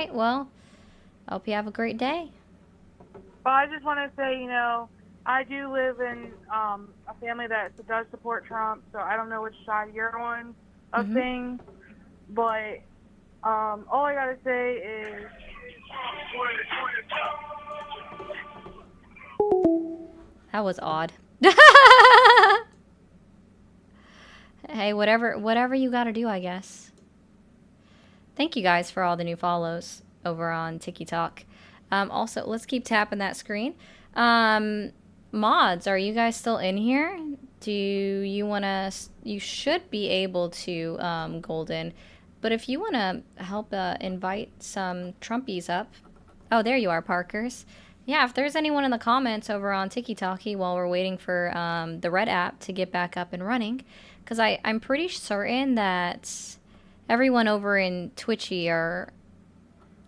right. Well, I hope you have a great day. Well, I just want to say, I do live in a family that does support Trump, so I don't know which side you're on of Mm-hmm. things, but all I gotta say is, That was odd. Hey, whatever you got to do, I guess. Thank you guys for all the new follows over on TikTok. Also, let's keep tapping that screen. Um, Mods, are you guys still in here? Do you want to? You should be able to, Golden. But if you want to help invite some Trumpies up. Oh, there you are, Parkers. Yeah, if there's anyone in the comments over on TikTok while we're waiting for the Red app to get back up and running, because I'm pretty certain that everyone over in Twitchy are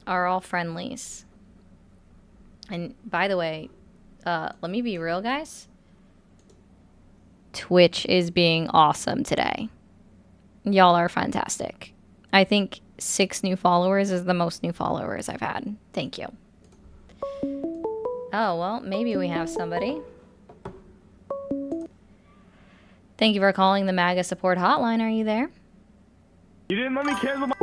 all friendlies. And by the way, let me be real, guys. Twitch is being awesome today. Y'all are fantastic. I think 6 new followers is the most new followers I've had. Thank you. Oh, well, maybe we have somebody. Thank you for calling the MAGA support hotline. Are you there? You didn't let me cancel my...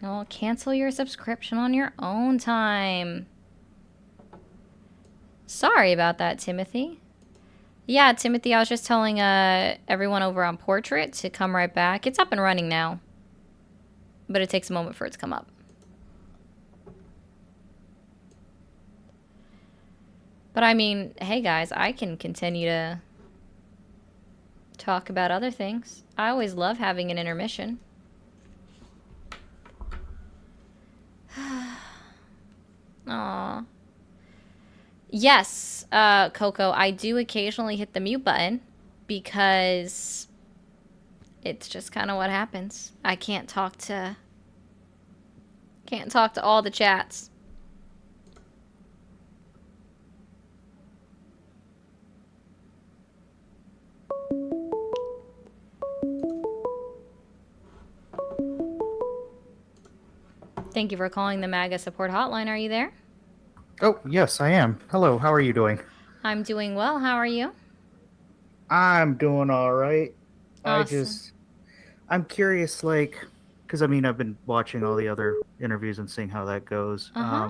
Oh, cancel your subscription on your own time. Sorry about that, Timothy. Yeah, Timothy, I was just telling everyone over on Portrait to come right back. It's up and running now. But it takes a moment for it to come up. But I mean, hey guys, I can continue to talk about other things. I always love having an intermission. Aww. Yes, Coco, I do occasionally hit the mute button because it's just kind of what happens. I can't talk to all the chats. Thank you for calling the MAGA support hotline. Are you there? Oh, yes, I am. Hello, how are you doing? I'm doing well. How are you? I'm doing all right. Awesome. I'm curious, like, because I mean, I've been watching all the other interviews and seeing how that goes. Uh-huh.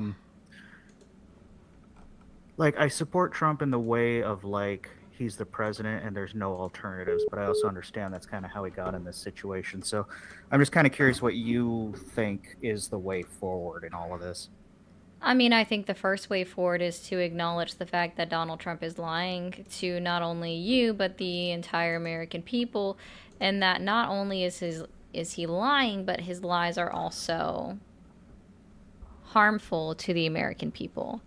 Like, I support Trump in the way of, like, he's the president and there's no alternatives, but I also understand that's kind of how he got in this situation. So I'm just kind of curious what you think is the way forward in all of this. I mean, I think the first way forward is to acknowledge the fact that Donald Trump is lying to not only you but the entire American people, and that not only is he lying, but his lies are also harmful to the American people.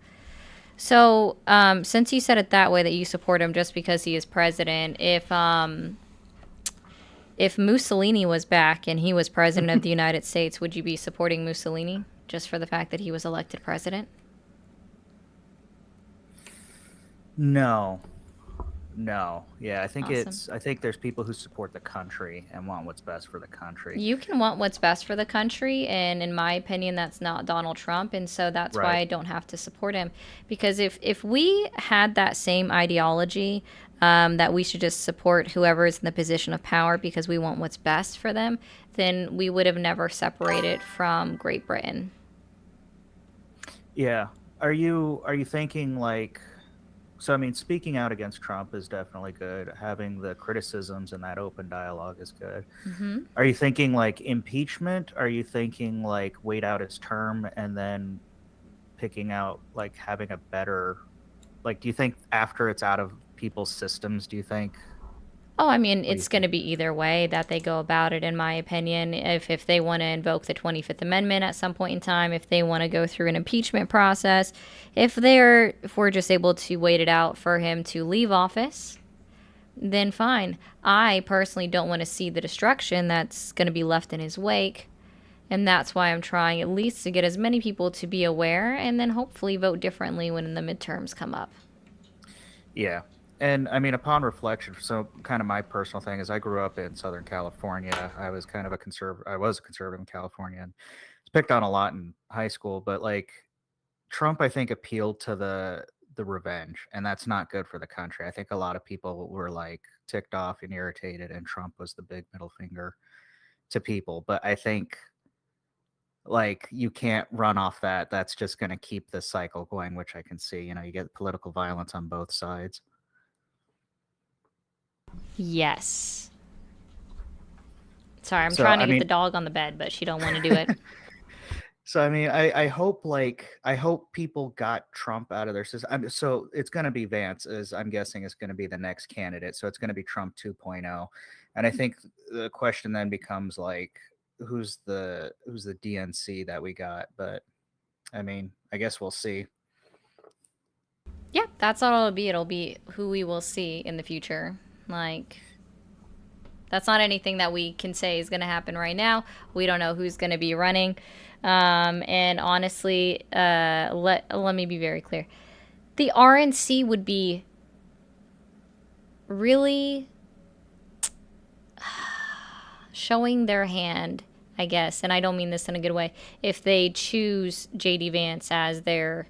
So, since you said it that way, that you support him just because he is president, if Mussolini was back and he was president of the United States, would you be supporting Mussolini just for the fact that he was elected president? No. No. Yeah, Awesome. I think there's people who support the country and want what's best for the country. You can want what's best for the country, and in my opinion, that's not Donald Trump, and so that's why Right. I don't have to support him. Because if we had that same ideology, that we should just support whoever is in the position of power because we want what's best for them, then we would have never separated from Great Britain. Yeah. Are you thinking like so I mean speaking out against Trump is definitely good. Having the criticisms and that open dialogue is good. Mm-hmm. Are you thinking like impeachment? Are you thinking like wait out his term and then picking out like having a better like do you think after it's out of people's systems, do you think Oh, I mean, what do you it's going think? to be either way that they go about it, in my opinion. If they want to invoke the 25th Amendment at some point in time, if they want to go through an impeachment process, if we're just able to wait it out for him to leave office, then fine. I personally don't want to see the destruction that's going to be left in his wake. And that's why I'm trying at least to get as many people to be aware and then hopefully vote differently when the midterms come up. Yeah. And I mean, upon reflection, so kind of my personal thing is I grew up in Southern California. I was kind of a conservative. I was a conservative in California, and picked on a lot in high school, but like Trump, I think appealed to the revenge, and that's not good for the country. I think a lot of people were like ticked off and irritated, and Trump was the big middle finger to people. But I think like you can't run off that. That's just going to keep this cycle going, which I can see. You know, you get political violence on both sides. Yes. Sorry, I'm So, trying to I get mean, the dog on the bed, but she don't want to do it. so I mean, I hope I hope people got Trump out of their system. So it's going to be Vance, as I'm guessing, is going to be the next candidate. So it's going to be Trump 2.0, and I think the question then becomes like, who's the DNC that we got? But I mean, I guess we'll see. Yeah, that's all it'll be. It'll be who we will see in the future. Like, that's not anything that we can say is going to happen right now. We don't know who's going to be running. And honestly, let me be very clear. The RNC would be really showing their hand, I guess, and I don't mean this in a good way, if they choose JD Vance as their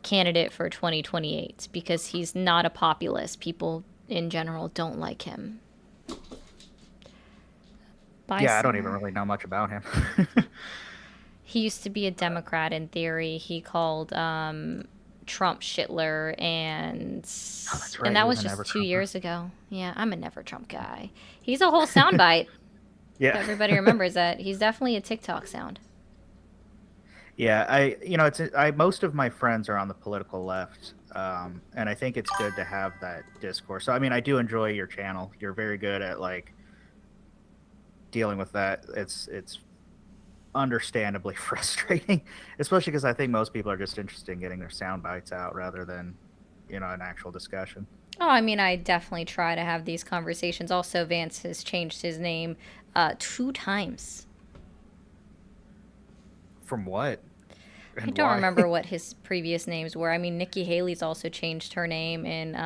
candidate for 2028, because he's not a populist. People in general don't like him. Bye, Yeah, I don't even Sarah. really know much about him. He used to be a Democrat in theory. He called Trump Shitler, and Oh, that's right. and He that was was a just never 2 years Trumper. ago. Yeah, I'm a never Trump guy. He's a whole soundbite. Yeah. Everybody remembers that. He's definitely a TikTok sound. Yeah, I most of my friends are on the political left, and I think it's good to have that discourse. So I mean, I do enjoy your channel. You're very good at like dealing with that. It's understandably frustrating, especially because I think most people are just interested in getting their sound bites out rather than, an actual discussion. Oh, I mean, I definitely try to have these conversations. Also, Vance has changed his name 2 times. From what I and don't why? remember what his previous names were. I mean, Nikki Haley's also changed her name, and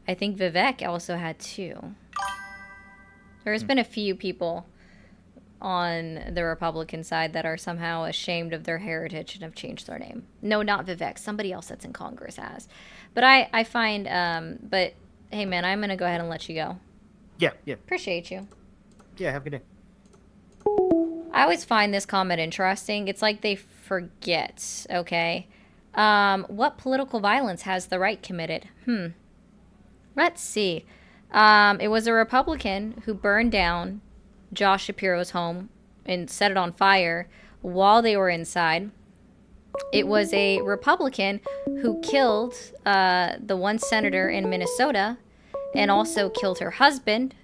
I think Vivek also had 2. There's been a few people on the Republican side that are somehow ashamed of their heritage and have changed their name. No, not Vivek. Somebody else that's in Congress has. But I find, but hey, man, I'm going to go ahead and let you go. Yeah, yeah, Appreciate you. yeah. Have a good day. I always find this comment interesting. It's like they forget, okay? What political violence has the right committed? Let's see. It was a Republican who burned down Josh Shapiro's home and set it on fire while they were inside. It was a Republican who killed the one senator in Minnesota and also killed her husband.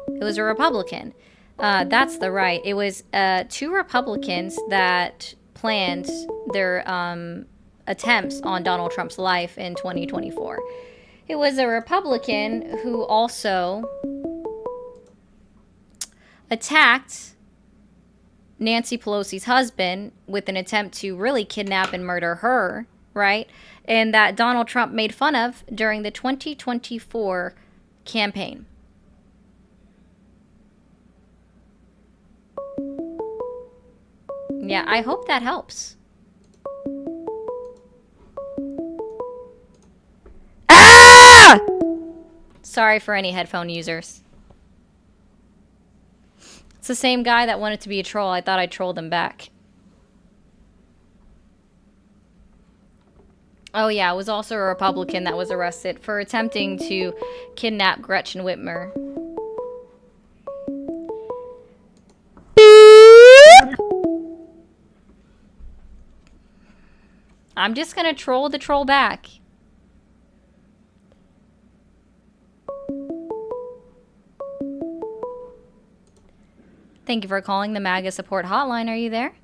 It was a Republican. That's the right. It was 2 Republicans that planned their attempts on Donald Trump's life in 2024. It was a Republican who also attacked Nancy Pelosi's husband with an attempt to really kidnap and murder her, right? And that Donald Trump made fun of during the 2024 campaign. Yeah, I hope that helps. Ah! Sorry for any headphone users. It's the same guy that wanted to be a troll. I thought I trolled him back. Oh yeah, it was also a Republican that was arrested for attempting to kidnap Gretchen Whitmer. I'm just gonna troll the troll back. Thank you for calling the MAGA support hotline. Are you there?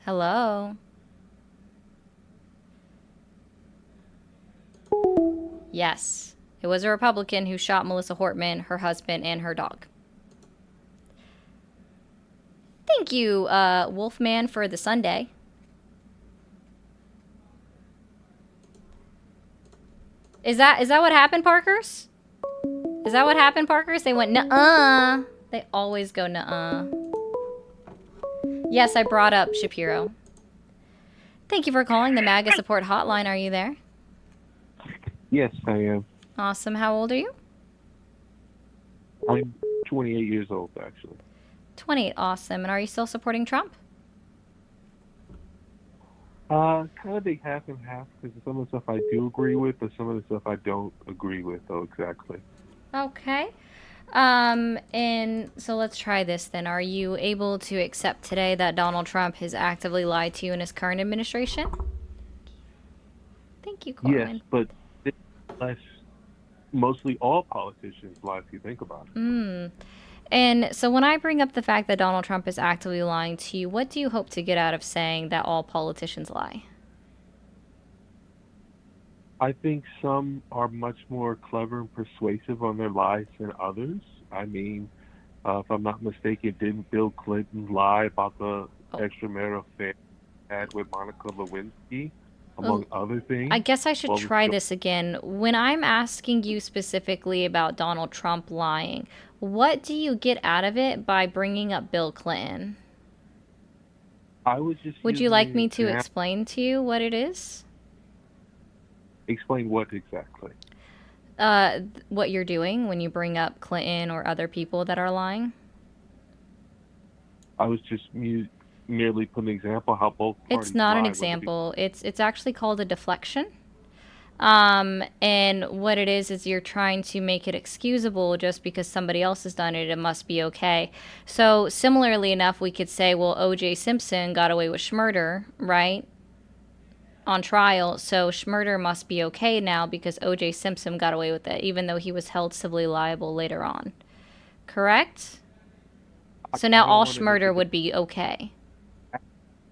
Hello? Yes. It was a Republican who shot Melissa Hortman, her husband, and her dog. Thank you, Wolfman, for the Sunday. Is that what happened, Parkers? Is that what happened, Parkers? They went, nuh-uh. They always go, nuh-uh. Yes, I brought up Shapiro. Thank you for calling the MAGA support hotline. Are you there? Yes, I am. Awesome. How old are you? I'm 28 years old, actually. 28. Awesome. And are you still supporting Trump? Kind of big half and half, because some of the stuff I do agree with, but some of the stuff I don't agree with, though, exactly. Okay. And so let's try this then. Are you able to accept today that Donald Trump has actively lied to you in his current administration? Thank you, Corwin. Yes, but less, mostly all politicians lie if you think about it. And so when I bring up the fact that Donald Trump is actively lying to you, what do you hope to get out of saying that all politicians lie? I think some are much more clever and persuasive on their lies than others. I mean, if I'm not mistaken, didn't Bill Clinton lie about the extramarital affair he had with Monica Lewinsky, among other things? I guess I should try this again. When I'm asking you specifically about Donald Trump lying, what do you get out of it by bringing up Bill Clinton? I was just. Would you like me to explain to you what it is? Explain what exactly? What you're doing when you bring up Clinton or other people that are lying? I was just merely putting an example how both parties It's not an lie, example. It's actually called a deflection. And what it is you're trying to make it excusable just because somebody else has done it, it must be okay. So similarly enough, we could say, well, O.J. Simpson got away with schmurder, right? On trial, so schmurder must be okay now because O.J. Simpson got away with it, even though he was held civilly liable later on. Correct? So now all schmurder would be okay.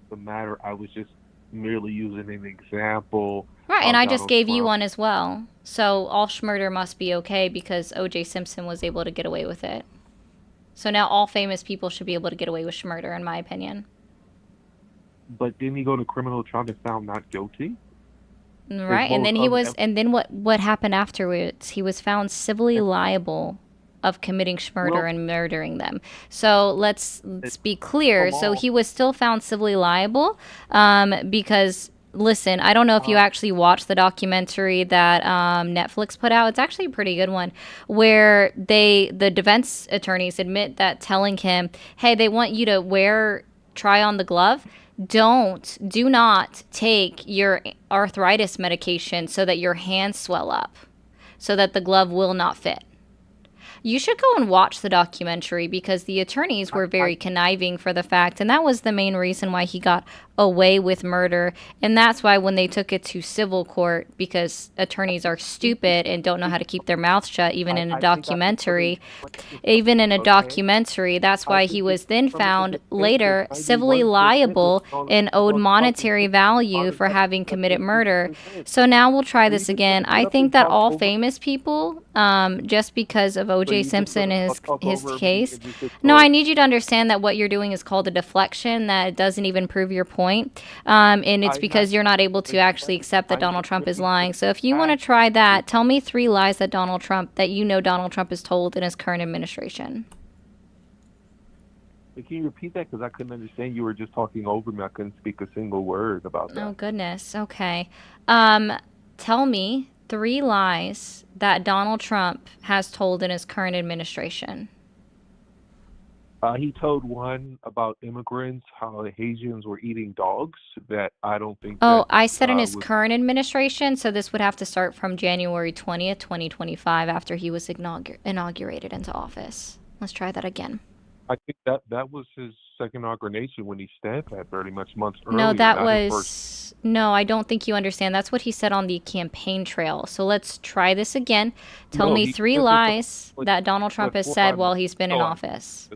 The matter, I was just merely using an example. Right, and I just gave you one as well. So all schmurder must be okay because O.J. Simpson was able to get away with it. So now all famous people should be able to get away with schmurder, in my opinion. But didn't he go to criminal trial and found not guilty? Right, and then he was, and then what happened afterwards? He was found civilly liable of committing schmurder and murdering them. So let's be clear. So he was still found civilly liable because, listen, I don't know if you actually watched the documentary that Netflix put out. It's actually a pretty good one where the defense attorneys admit that telling him, hey, they want you to try on the glove. Do not take your arthritis medication so that your hands swell up, so that the glove will not fit. You should go and watch the documentary because the attorneys were very conniving for the fact, and that was the main reason why he got away with murder. And that's why when they took it to civil court, because attorneys are stupid and don't know how to keep their mouth shut, even in a documentary, that's why he was then found later civilly liable and owed monetary value for having committed murder. So now we'll try this again. I think that all famous people, just because of O.J. Simpson and his case. No, I need you to understand that what you're doing is called a deflection, that it doesn't even prove your point. And it's because you're not able to actually accept that Donald Trump is lying. So if you want to try that, tell me 3 lies that Donald Trump has told in his current administration. Can you repeat that? Because I couldn't understand. You were just talking over me. I couldn't speak a single word about that. Oh, goodness. Okay. Tell me 3 lies that Donald Trump has told in his current administration. He told one about immigrants, how the Haitians were eating dogs. That I don't think. Oh, I said in his current administration, so this would have to start from January 20th, 2025, after he was inaugurated into office. Let's try that again. I think that was his second inauguration when he stamped that very much months earlier. No, that was... No, I don't think you understand. That's what he said on the campaign trail. So let's try this again. Tell me 3 lies that Donald Trump has said while he's been in office.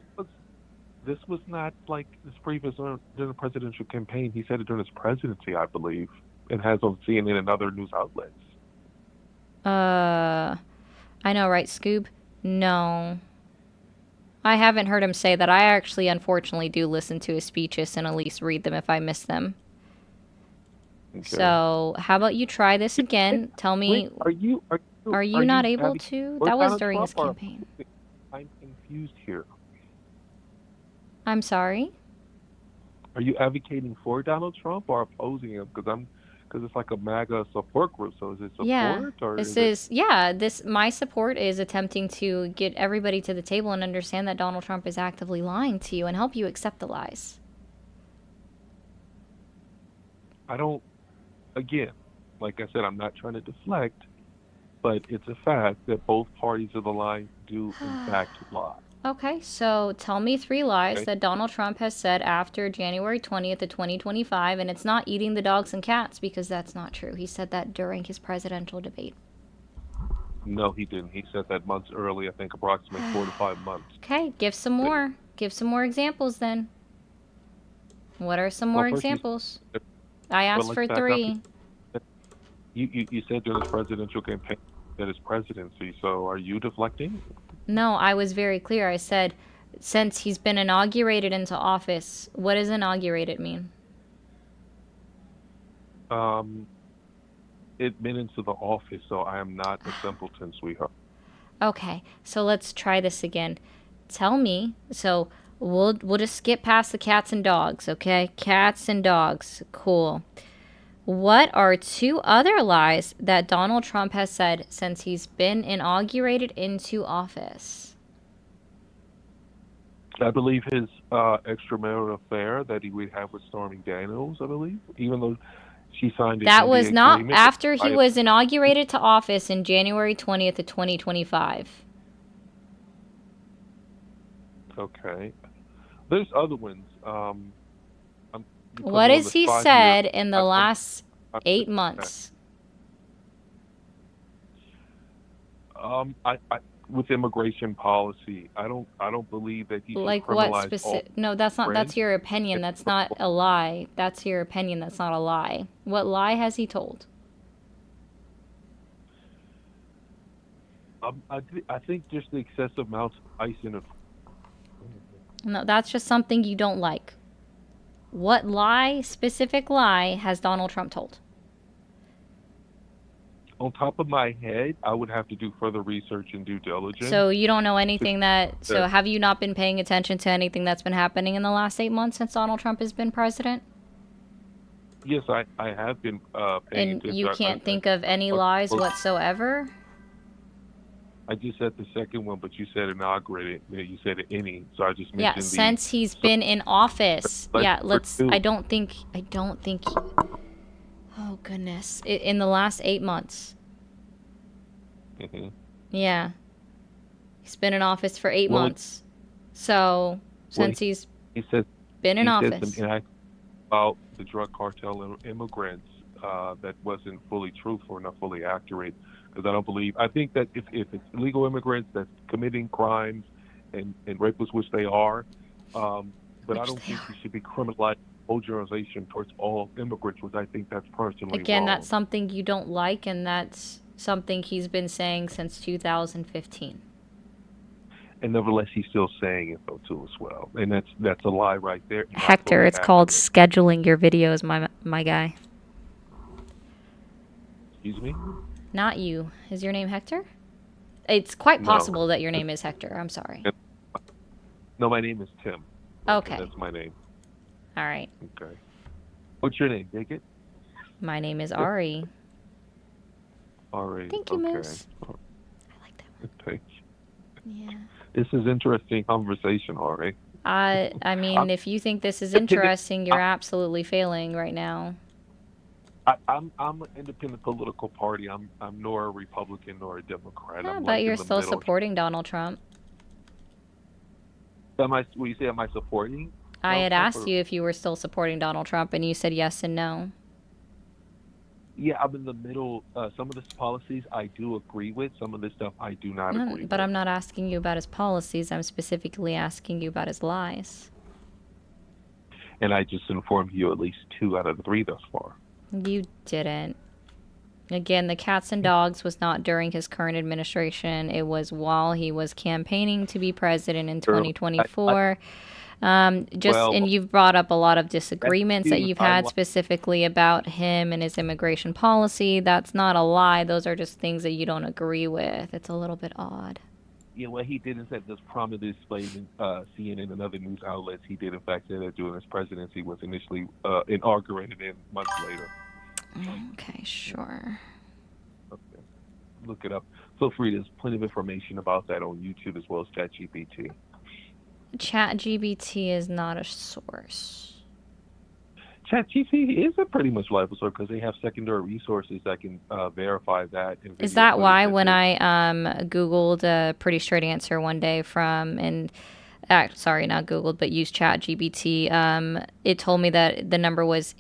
This was not like his previous during the presidential campaign. He said it during his presidency, I believe, and has on CNN and other news outlets. I know, right, Scoob? No. I haven't heard him say that. I actually, unfortunately, do listen to his speeches and at least read them if I miss them. Okay. So, how about you try this again? Tell me... Are you Are you Are you not able advocating to? for That was Donald during his Trump or campaign. I'm confused here. I'm sorry? Are you advocating for Donald Trump or opposing him? Because it's like a MAGA support group. So is it Yeah. support or This is it? is, yeah, my support is attempting to get everybody to the table and understand that Donald Trump is actively lying to you and help you accept the lies. I don't. Again, like I said, I'm not trying to deflect, but it's a fact that both parties of the line do in fact lie. Okay, so tell me 3 lies Okay. that Donald Trump has said after January 20th of 2025, and it's not eating the dogs and cats because that's not true. He said that during his presidential debate. No, he didn't. He said that months early. I think approximately 4 to 5 months. Okay, give some more. Give some more examples then. What are some Well, more first examples? I asked let's for back up. 3. You said during his presidential campaign that his presidency. So are you deflecting? No, I was very clear. I said, since he's been inaugurated into office, what does inaugurated mean? Admitted into the office, so I am not a simpleton, sweetheart. Okay, so let's try this again. Tell me, so we'll just skip past the cats and dogs, okay? Cats and dogs, cool. What are 2 other lies that Donald Trump has said since he's been inaugurated into office? I believe his extramarital affair that he would have with Stormy Daniels, I believe, even though she signed an That was NDA not agreement. after he was inaugurated to office in January 20th of 2025. Okay. There's other ones. What has he said in the last 8 months? With immigration policy, I don't believe that he should Like what criminalize all. specific? No, that's not. That's your opinion. That's not a lie. That's your opinion. That's not a lie. What lie has he told? I think just the excessive amounts of ice in it. No, that's just something you don't like. What lie, specific lie, has Donald Trump told? On top of my head, I would have to do further research and due diligence. So you don't know anything that. So have you not been paying attention to anything that's been happening in the last 8 months since Donald Trump has been president? Yes, I have been paying And attention. you can't think of any lies whatsoever? I just said the second one, but you said inaugurated. You said any, so I just mentioned Yeah, since he's been in office. Yeah, let's. I don't think. Oh goodness! In the last 8 months. Mm-hmm. Yeah, he's been in office for 8 months. So since he said been in office, he said about the drug cartel and immigrants that wasn't fully truthful or not fully accurate. Because I don't believe. I think that if it's illegal immigrants that's committing crimes and rapists, which they are, but I don't think you should be criminalized whole generalization towards all immigrants, which I think that's personally again, wrong. that's something you don't like, and that's something he's been saying since 2015. And nevertheless, he's still saying it though too as well, and that's a lie right there. Hector, it's called scheduling your videos, my guy. Excuse me? Not you. Is your name Hector? It's quite possible that your name is Hector. I'm sorry. No, my name is Tim. Okay. That's my name. All right. Okay. What's your name, Dickett? My name is Ari. Ari. Thank you, Moose. I like that. Thanks. Yeah. This is interesting conversation, Ari. I mean, if you think this is interesting, you're absolutely failing right now. I'm an independent political party. I'm nor a Republican nor a Democrat. Yeah, I'm but you're in the still middle. supporting Donald Trump. Am I supporting? I had asked you if you were still supporting Donald Trump, and you said yes and no. Yeah, I'm in the middle. Some of the policies I do agree with. Some of this stuff I do not agree with. But I'm not asking you about his policies. I'm specifically asking you about his lies. And I just informed you at least 2 out of the 3 thus far. You didn't. Again, the cats and dogs was not during his current administration. It was while he was campaigning to be president in 2024. And you've brought up a lot of disagreements that seems you've had specifically about him and his immigration policy. That's not a lie. Those are just things that you don't agree with. It's a little bit odd. Yeah, what he did is that this prominently displayed in CNN and other news outlets. He did, in fact, say that during his presidency was initially inaugurated and months later. Okay, sure. Okay. Look it up. Feel free. There's plenty of information about that on YouTube as well as ChatGPT. ChatGPT is not a source. ChatGPT is a pretty much reliable source because they have secondary resources that can verify that. Is that why when I Googled a pretty straight answer one day from, sorry, not Googled, but used ChatGPT, it told me that the number was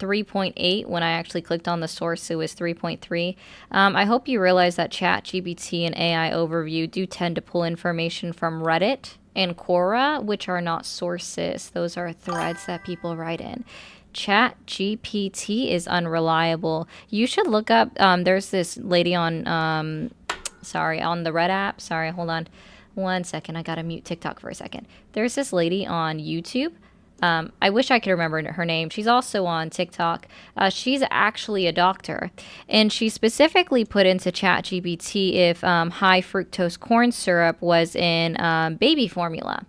3.8. When I actually clicked on the source, it was 3.3. I hope you realize that ChatGPT and AI Overview do tend to pull information from Reddit and Quora, which are not sources. Those are threads that people write in. ChatGPT is unreliable. You should look up, there's this lady on, on the Red app. Sorry, hold on 1 second. I gotta mute TikTok for a second. There's this lady on YouTube. I wish I could remember her name. She's also on TikTok. She's actually a doctor, and she specifically put into ChatGPT if high fructose corn syrup was in baby formula.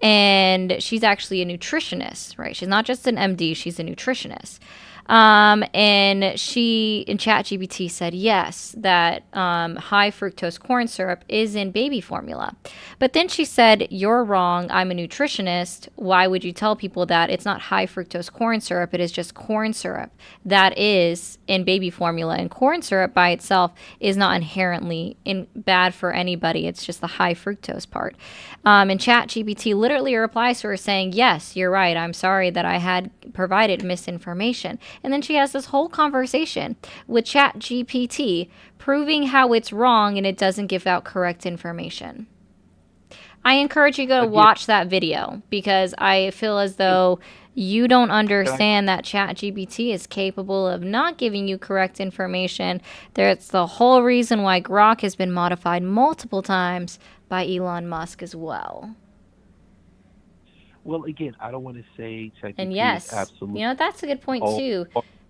And she's actually a nutritionist, right? She's not just an MD, she's a nutritionist. And she, in ChatGPT, said yes, that high fructose corn syrup is in baby formula. But then she said, you're wrong, I'm a nutritionist. Why would you tell people that? It's not high fructose corn syrup, it is just corn syrup that is in baby formula. And corn syrup by itself is not inherently bad for anybody, it's just the high fructose part. And ChatGPT literally replies to her saying, yes, you're right, I'm sorry that I had provided misinformation. And then she has this whole conversation with ChatGPT proving how it's wrong and it doesn't give out correct information. I encourage you to go watch that video because I feel as though you don't understand that ChatGPT is capable of not giving you correct information. That's the whole reason why Grok has been modified multiple times by Elon Musk as well. Well, again, I don't want to say ChatGPT and yes, is absolutely. You know, that's a good point too.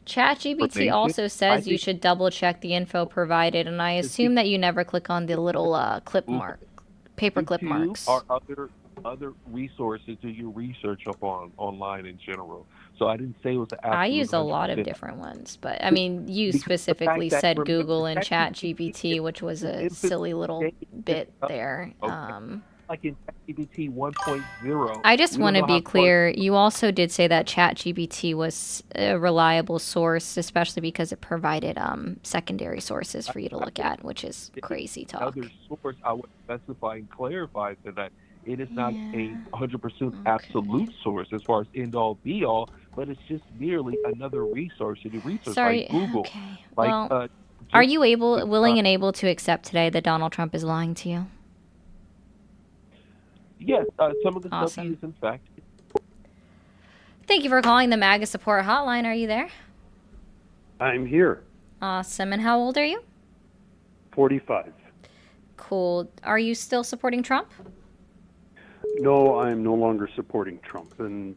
ChatGPT also says you should double check the info provided, and I assume that you never click on the little paper clip marks. Or other resources to do research upon online in general. So I didn't say it was the absolute. I use a lot of different ones, but I mean, you specifically said Google and ChatGPT, which was a silly little bit there. Like in ChatGPT 1.0. I just want to be clear. You also did say that ChatGPT was a reliable source, especially because it provided secondary sources for you to look at, which is crazy talk. Other source, I would specify and clarify that it is not a 100% absolute source as far as end all be all, but it's just merely another resource to do research like Google. Okay. Well, are you willing and able to accept today that Donald Trump is lying to you? Yes, some of the stuff he is, in fact. Thank you for calling the MAGA support hotline. Are you there? I'm here. Awesome. And how old are you? 45. Cool. Are you still supporting Trump? No, I'm no longer supporting Trump. And,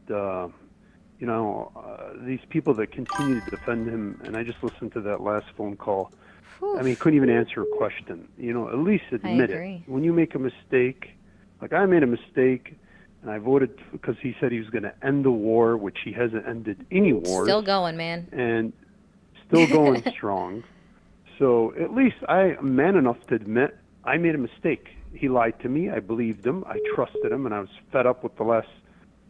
these people that continue to defend him, and I just listened to that last phone call. Whew. I mean, couldn't even answer a question. At least admit it. When you make a mistake, like I made a mistake, and I voted because he said he was going to end the war, which he hasn't ended any wars. Still going, man. And still going strong. So at least I am man enough to admit I made a mistake. He lied to me. I believed him. I trusted him, and I was fed up with the last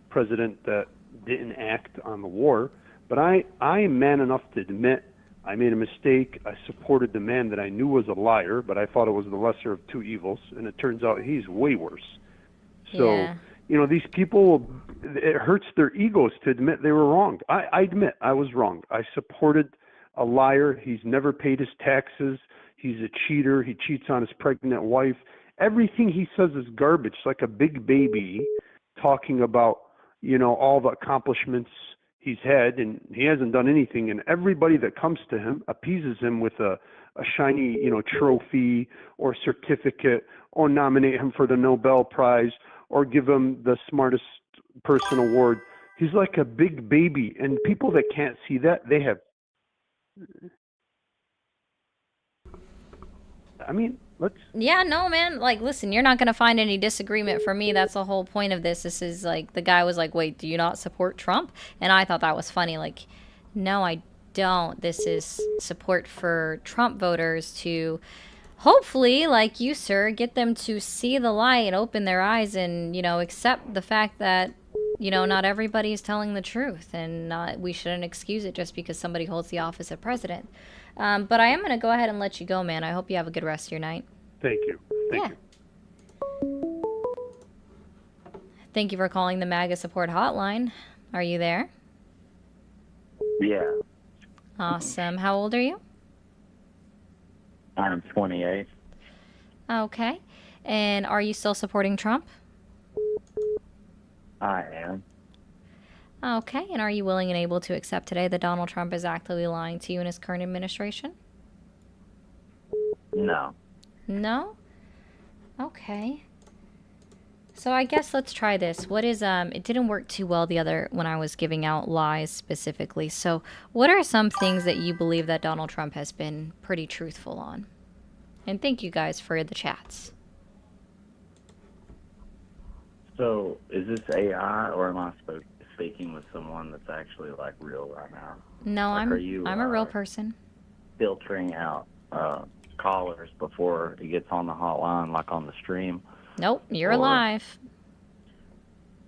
president that didn't act on the war. But I am man enough to admit I made a mistake. I supported the man that I knew was a liar, but I thought it was the lesser of two evils, and it turns out he's way worse. So, these people, it hurts their egos to admit they were wrong. I admit I was wrong. I supported a liar. He's never paid his taxes. He's a cheater. He cheats on his pregnant wife. Everything he says is garbage, like a big baby talking about, all the accomplishments he's had, and he hasn't done anything. And everybody that comes to him appeases him with a shiny, trophy or certificate, or nominate him for the Nobel Prize, or give him the smartest person award. He's like a big baby, and people that can't see that, they have. I mean, let's. Yeah, no, man. Like, listen, you're not gonna find any disagreement from me. That's the whole point of this. This is like the guy was like, "Wait, do you not support Trump?" And I thought that was funny. Like, no, I don't. This is support for Trump voters to hopefully, like you, sir, get them to see the light, open their eyes, and, you know, accept the fact that, you know, not everybody is telling the truth, and we shouldn't excuse it just because somebody holds the office of president. But I am going to go ahead and let you go, man. I hope you have a good rest of your night. Thank you. Thank you. Thank you for calling the MAGA support hotline. Are you there? Yeah. Awesome. How old are you? I'm 28. Okay. And are you still supporting Trump? I am. Okay. And are you willing and able to accept today that Donald Trump is actively lying to you in his current administration? No. No? Okay. So I guess let's try this. What is, it didn't work too well the other, when I was giving out lies specifically. So what are some things that you believe that Donald Trump has been pretty truthful on? And thank you guys for the chats. So, is this AI, or am I speaking with someone that's actually, like, real right now? No, like, I'm a real person. Filtering out callers before it gets on the hotline, like on the stream? Nope, you're alive.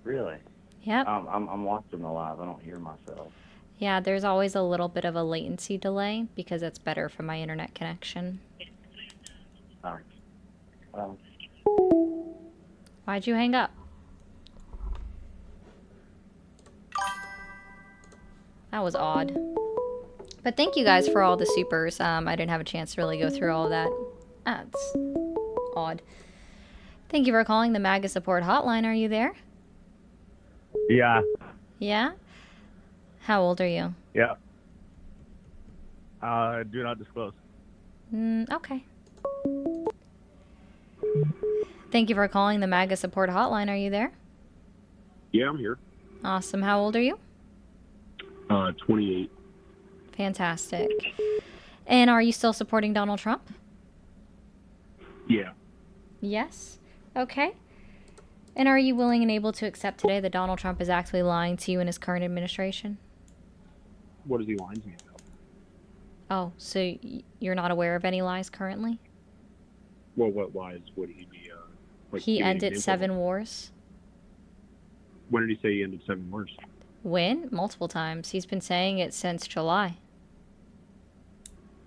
Really? Yep. I'm watching the live. I don't hear myself. Yeah, there's always a little bit of a latency delay because it's better for my internet connection. Why'd you hang up? That was odd. But thank you guys for all the supers. I didn't have a chance to really go through all of that. That's odd. Thank you for calling the MAGA support hotline. Are you there? Yeah. Yeah? How old are you? Yeah. Do not disclose. Okay. Thank you for calling the MAGA support hotline. Are you there? Yeah, I'm here. Awesome. How old are you? 28. Fantastic. And are you still supporting Donald Trump? Yeah. Yes. Okay. And are you willing and able to accept today that Donald Trump is actually lying to you in his current administration? What is he lying to me about? Oh, so you're not aware of any lies currently? Well, what lies would he be? He ended 7 wars. When did he say he ended 7 wars? When? Multiple times. He's been saying it since July.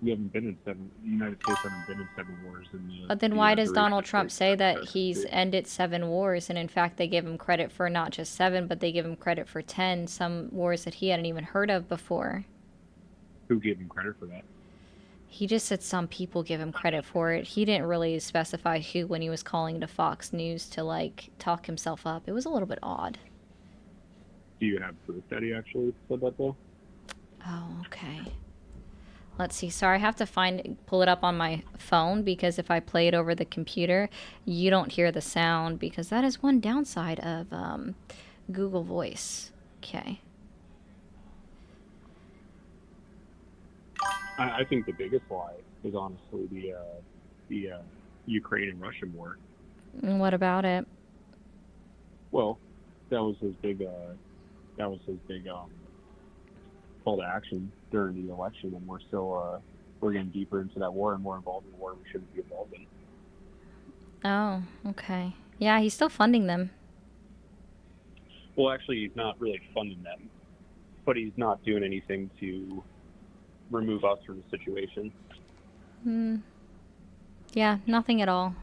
We haven't been in 7. The United States haven't been in 7 wars. But then why does Donald Trump say that he's ended 7 wars? And in fact, they give him credit for not just 7, but they give him credit for 10. Some wars that he hadn't even heard of before. Who gave him credit for that? He just said some people give him credit for it. He didn't really specify who when he was calling to Fox News to, like, talk himself up. It was a little bit odd. Do you have proof that he actually said that, though? Oh, okay. Let's see. Sorry, I have to pull it up on my phone because if I play it over the computer, you don't hear the sound because that is one downside of Google Voice. Okay. I think the biggest lie is honestly the Ukraine and Russian war. And what about it? Well, that was his big call to action during the election, and we're still we're getting deeper into that war and more involved in the war we shouldn't be involved in. Oh, okay. Yeah, he's still funding them. Well, actually, he's not really funding them, but he's not doing anything to remove us from the situation. Yeah, nothing at all.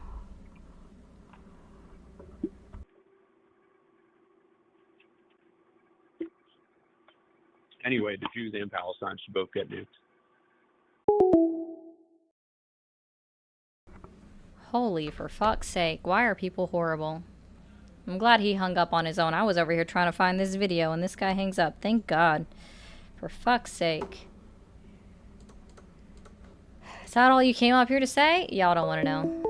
Anyway, the Jews and Palestine should both get nuked. Holy, for fuck's sake, why are people horrible? I'm glad he hung up on his own. I was over here trying to find this video and this guy hangs up. Thank God. For fuck's sake. Is that all you came up here to say? Y'all don't want to know.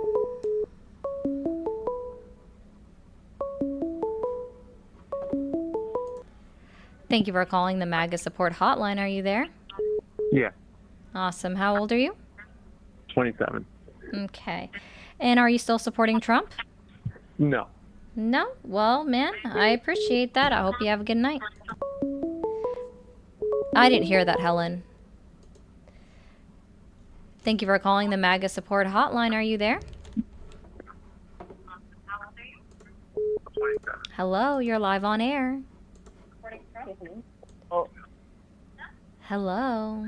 Thank you for calling the MAGA support hotline. Are you there? Yeah. Awesome. How old are you? 27. Okay. And are you still supporting Trump? No. No? Well, man, I appreciate that. I hope you have a good night. I didn't hear that, Helen. Thank you for calling the MAGA support hotline. Are you there? Hello, you're live on air. Oh. Hello.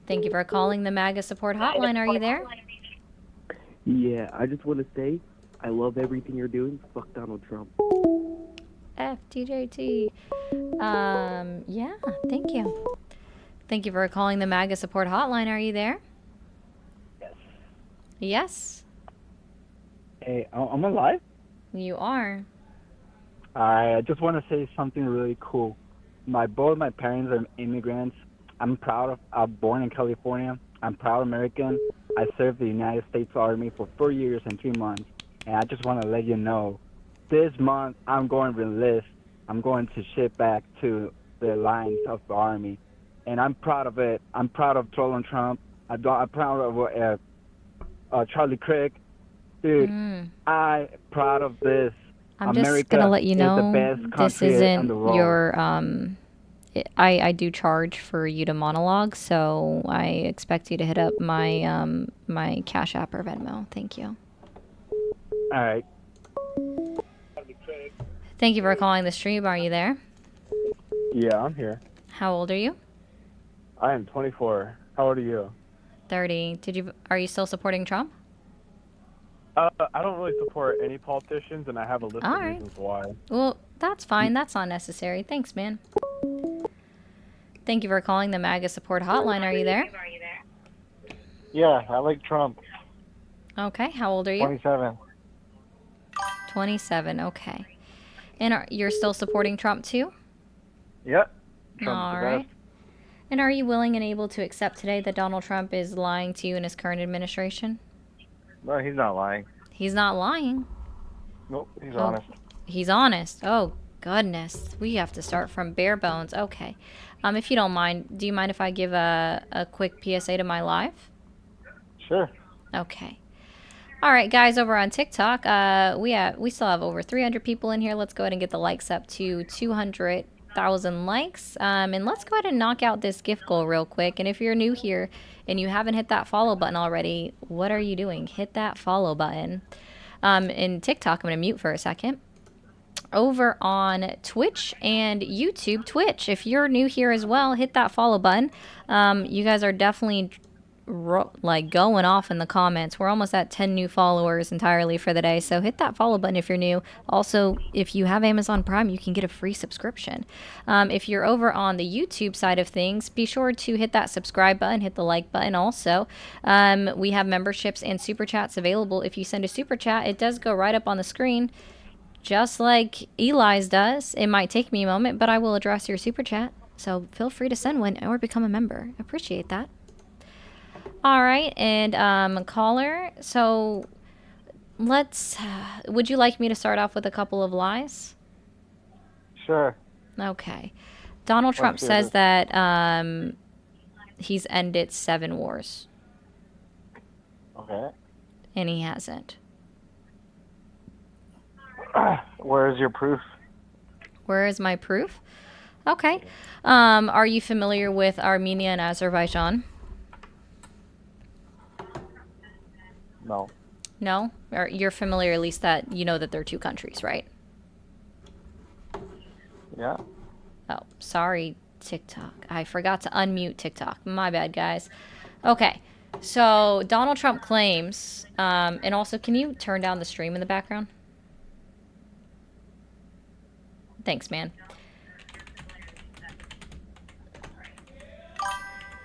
Thank you for calling the MAGA support hotline. Are you there? Yeah, I just want to say I love everything you're doing. Fuck Donald Trump. FTJT. Yeah, thank you. Thank you for calling the MAGA support hotline. Are you there? Yes. Yes, Hey, I'm alive. you are. I just want to say something really cool. Both my parents are immigrants. I'm born in California. I'm proud American. I served the United States Army for 4 years and 3 months. And I just want to let you know, this month I'm going to enlist. I'm going to ship back to the lines of the Army. And I'm proud of it. I'm proud of Donald Trump. I'm proud of Charlie Craig. Dude, I'm proud of this. I'm America just gonna let you is know the best this country in isn't the world. your I do charge for you to monologue, so I expect you to hit up my my Cash App or Venmo. Thank you. All right. Thank you for calling the stream. Are you there? Yeah, I'm here. How old are you? I am 24. How old are you? 30. Are you still supporting Trump? I don't really support any politicians, and I have a list All of right. reasons why. Well, that's fine. That's not necessary. Thanks, man. Thank you for calling the MAGA support hotline. Are you there? Yeah, I like Trump. Okay. How old are you? 27. 27. Okay. And you're still supporting Trump too? Yep. All right. And are you willing and able to accept today that Donald Trump is lying to you in his current administration? No, he's not lying. He's not lying. Nope, he's Oh, honest. He's honest. Oh, goodness. We have to start from bare bones. Okay. If you don't mind, do you mind if I give a quick PSA to my live? Sure. Okay. All right, guys, over on TikTok, we still have over 300 people in here. Let's go ahead and get the likes up to 200,000 likes. And let's go ahead and knock out this gift goal real quick. And if you're new here and you haven't hit that follow button already, what are you doing? Hit that follow button. In TikTok, I'm going to mute for a second. Over on Twitch and YouTube, Twitch, if you're new here as well, hit that follow button. You guys are definitely like going off in the comments. We're almost at 10 new followers entirely for the day, so hit that follow button if you're new. Also, if you have Amazon Prime, you can get a free subscription. If you're over on the YouTube side of things, be sure to hit that subscribe button, hit the like button also. We have memberships and super chats available. If you send a super chat, it does go right up on the screen, just like Eli's does. It might take me a moment, but I will address your super chat, so feel free to send one or become a member. Appreciate that. All right, and caller, so let's, would you like me to start off with a couple of lies? Sure. Okay. Donald Trump says that he's ended 7 wars. Okay. And he hasn't. Where is your proof? Where is my proof? Okay. Are you familiar with Armenia and Azerbaijan? No. No? Or you're familiar at least that you know that they're 2 countries, right? Yeah. Oh, sorry, TikTok. I forgot to unmute TikTok. My bad, guys. Okay. So Donald Trump claims, and also, can you turn down the stream in the background? Thanks, man.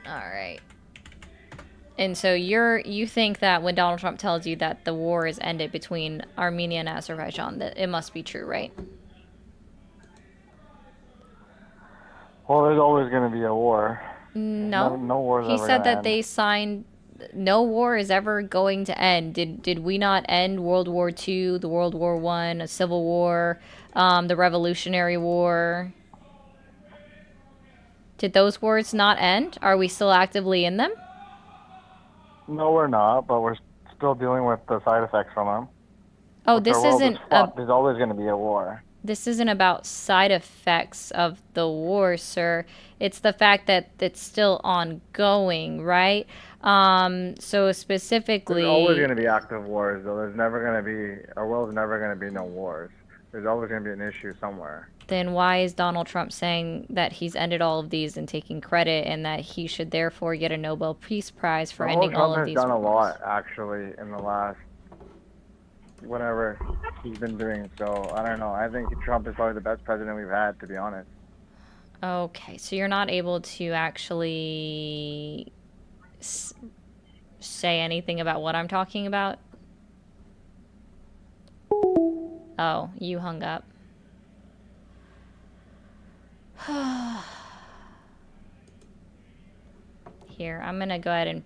All right. And so you think that when Donald Trump tells you that the war is ended between Armenia and Azerbaijan, that it must be true, right? Well, there's always going to be a war. No. No wars He ever said gonna that end. they signed no war is ever going to end. Did we not end World War II, the World War I, a Civil War, the Revolutionary War? Did those wars not end? Are we still actively in them? No, we're not, but we're still dealing with the side effects from them. Oh, If this our world is isn't fucked, there's always going to be a war. this isn't about side effects of the war, sir. It's the fact that it's still ongoing, right? So specifically, There's always going to be active wars, though. There's never going to be, our world's never going to be no wars. There's always going to be an issue somewhere. then why is Donald Trump saying that he's ended all of these and taking credit and that he should therefore get a Nobel Peace Prize for ending all of these Trump has done a wars? lot, actually, in the last, whatever he's been doing. So, I don't know. I think Trump is probably the best president we've had, to be honest. Okay, so you're not able to actually say anything about what I'm talking about? Oh, you hung up. Here, I'm gonna go ahead and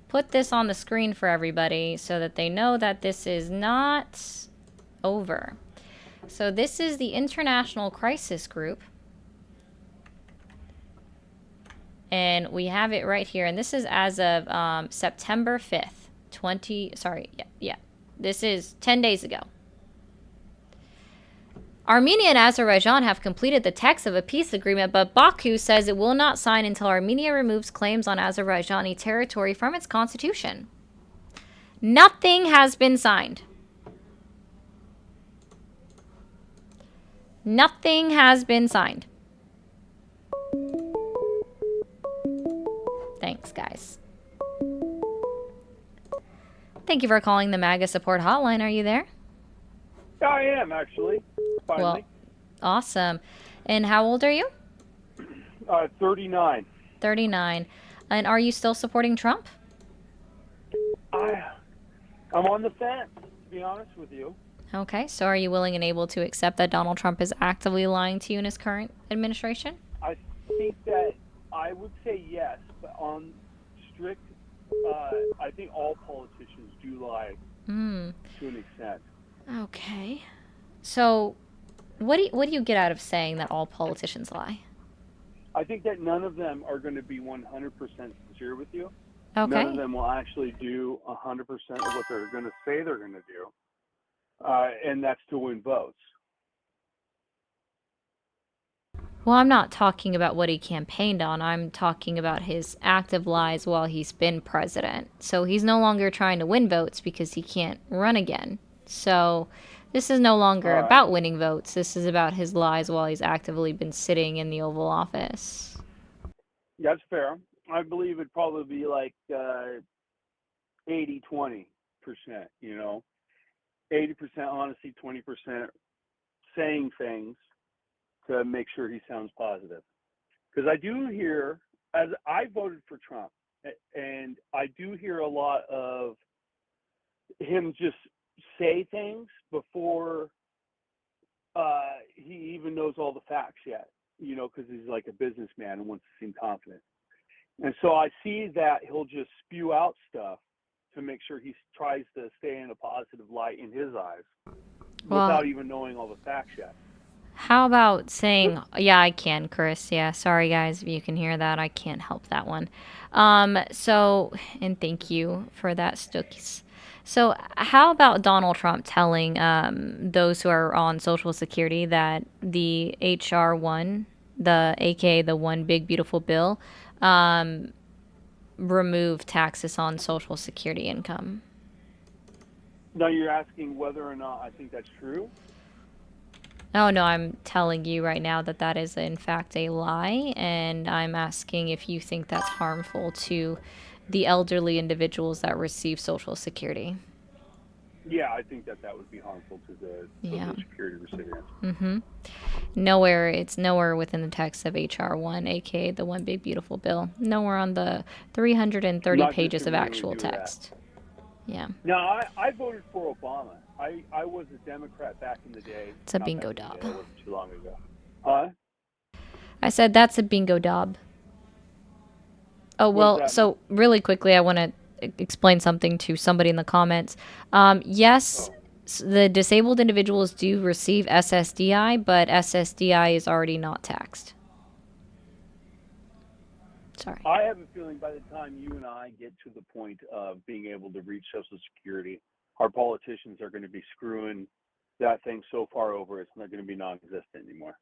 put this on the screen for everybody so that they know that this is not over. So this is the International Crisis Group. And we have it right here. And this is as of September 5th, This is 10 days ago. Armenia and Azerbaijan have completed the text of a peace agreement, but Baku says it will not sign until Armenia removes claims on Azerbaijani territory from its constitution. Nothing has been signed. Nothing has been signed. Thanks, guys. Thank you for calling the MAGA support hotline. Are you there? Yeah, I am, actually. Finally. Well, awesome. And how old are you? 39. 39. And are you still supporting Trump? I'm on the fence, to be honest with you. Okay, so are you willing and able to accept that Donald Trump is actively lying to you in his current administration? I think that I would say yes, but on strict, I think all politicians do lie to an extent. Okay. So, what do you get out of saying that all politicians lie? I think that none of them are going to be 100% sincere with you. Okay. None of them will actually do 100% of what they're going to say they're going to do, and that's to win votes. Well, I'm not talking about what he campaigned on. I'm talking about his active lies while he's been president. So he's no longer trying to win votes because he can't run again. So this is no longer about winning votes. This is about his lies while he's actively been sitting in the Oval Office. That's fair. I believe it'd probably be like 80-20%, you know. 80% honesty, 20% saying things to make sure he sounds positive. Because I do hear, as I voted for Trump, and I do hear a lot of him just say things before he even knows all the facts yet, you know, because he's like a businessman and wants to seem confident. And so I see that he'll just spew out stuff to make sure he tries to stay in a positive light in his eyes without even knowing all the facts yet. How about saying, yeah, I can, Chris. Yeah, sorry, guys, if you can hear that. I can't help that one. So, and thank you for that, Stookies. So how about Donald Trump telling those who are on Social Security that the H.R. 1, aka the One Big Beautiful Bill, remove taxes on Social Security income? Now you're asking whether or not I think that's true? Oh, no, I'm telling you right now that that is in fact a lie, and I'm asking if you think that's harmful to the elderly individuals that receive Social Security. Yeah, I think that would be harmful to the Social Security recipients. Mm-hmm. It's nowhere within the text of H.R. 1, aka the One Big Beautiful Bill. Nowhere on the 330 pages of actual text. Yeah. No, I voted for Obama. I was a Democrat back in the day. It's a bingo dob. That wasn't too long ago. Huh? I said that's a bingo dob. Oh, well, so really quickly, I want to explain something to somebody in the comments. Yes, the disabled individuals do receive SSDI, but SSDI is already not taxed. Sorry. I have a feeling by the time you and I get to the point of being able to reach Social Security, our politicians are going to be screwing that thing so far over, it's not going to be non-existent anymore.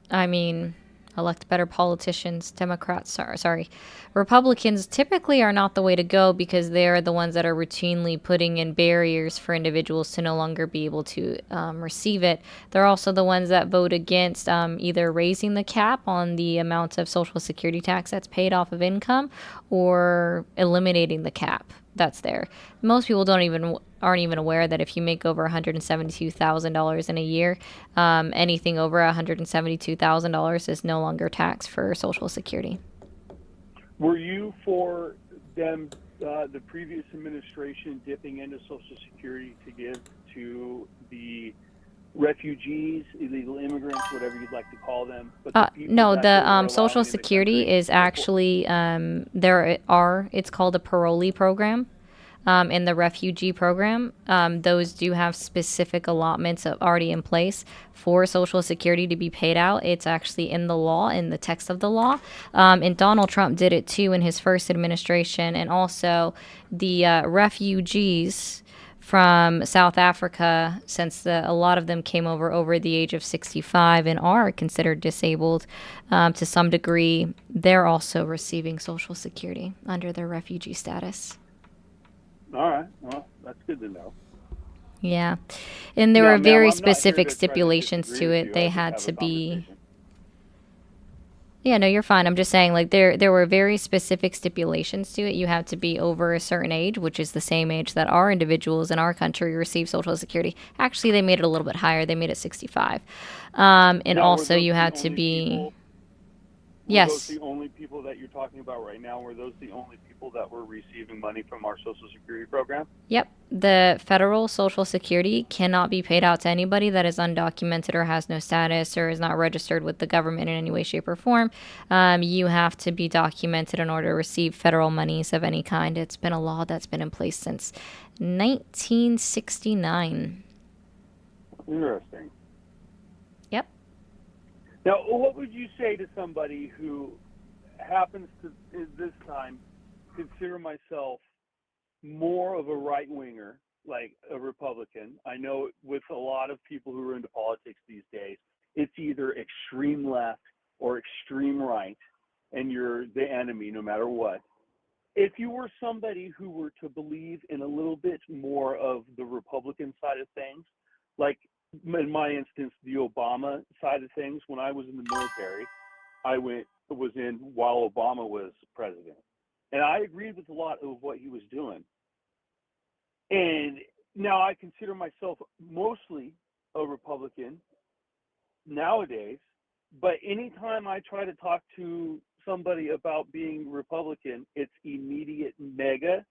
I mean, elect better politicians. Democrats, sorry, Republicans typically are not the way to go because they are the ones that are routinely putting in barriers for individuals to no longer be able to receive it. They're also the ones that vote against either raising the cap on the amount of Social Security tax that's paid off of income or eliminating the cap that's there. Most people aren't even aware that if you make over $172,000 in a year, anything over $172,000 is no longer taxed for Social Security. Were you for them, the previous administration, dipping into Social Security to give to the refugees, illegal immigrants, whatever you'd like to call them? But no, the Social Security is actually it's called a parolee program. In the refugee program, those do have specific allotments already in place for Social Security to be paid out. It's actually in the law, in the text of the law. And Donald Trump did it too in his first administration. And also the refugees from South Africa, since a lot of them came over the age of 65 and are considered disabled to some degree, they're also receiving Social Security under their refugee status. All right. Well, that's good to know. Yeah. And there were very specific stipulations to it. They had to be... Yeah, no, you're fine. I'm just saying, like, there were very specific stipulations to it. You have to be over a certain age, which is the same age that our individuals in our country receive Social Security. Actually, they made it a little bit higher. They made it 65. And now, also you had to be... Yes. Were those the only people that you're talking about right now? Were those the only people that were receiving money from our Social Security program? Yep. The federal Social Security cannot be paid out to anybody that is undocumented or has no status or is not registered with the government in any way, shape, or form. You have to be documented in order to receive federal monies of any kind. It's been a law that's been in place since 1969. Interesting. Yep. Now, what would you say to somebody who happens to, this time, consider myself more of a right-winger, like a Republican? I know with a lot of people who are into politics these days, it's either extreme left or extreme right, and you're the enemy no matter what. If you were somebody who were to believe in a little bit more of the Republican side of things, like in my instance, the Obama side of things, when I was in the military, I was in while Obama was president. And I agreed with a lot of what he was doing. And now I consider myself mostly a Republican nowadays, but anytime I try to talk to somebody about being Republican, it's immediate mega,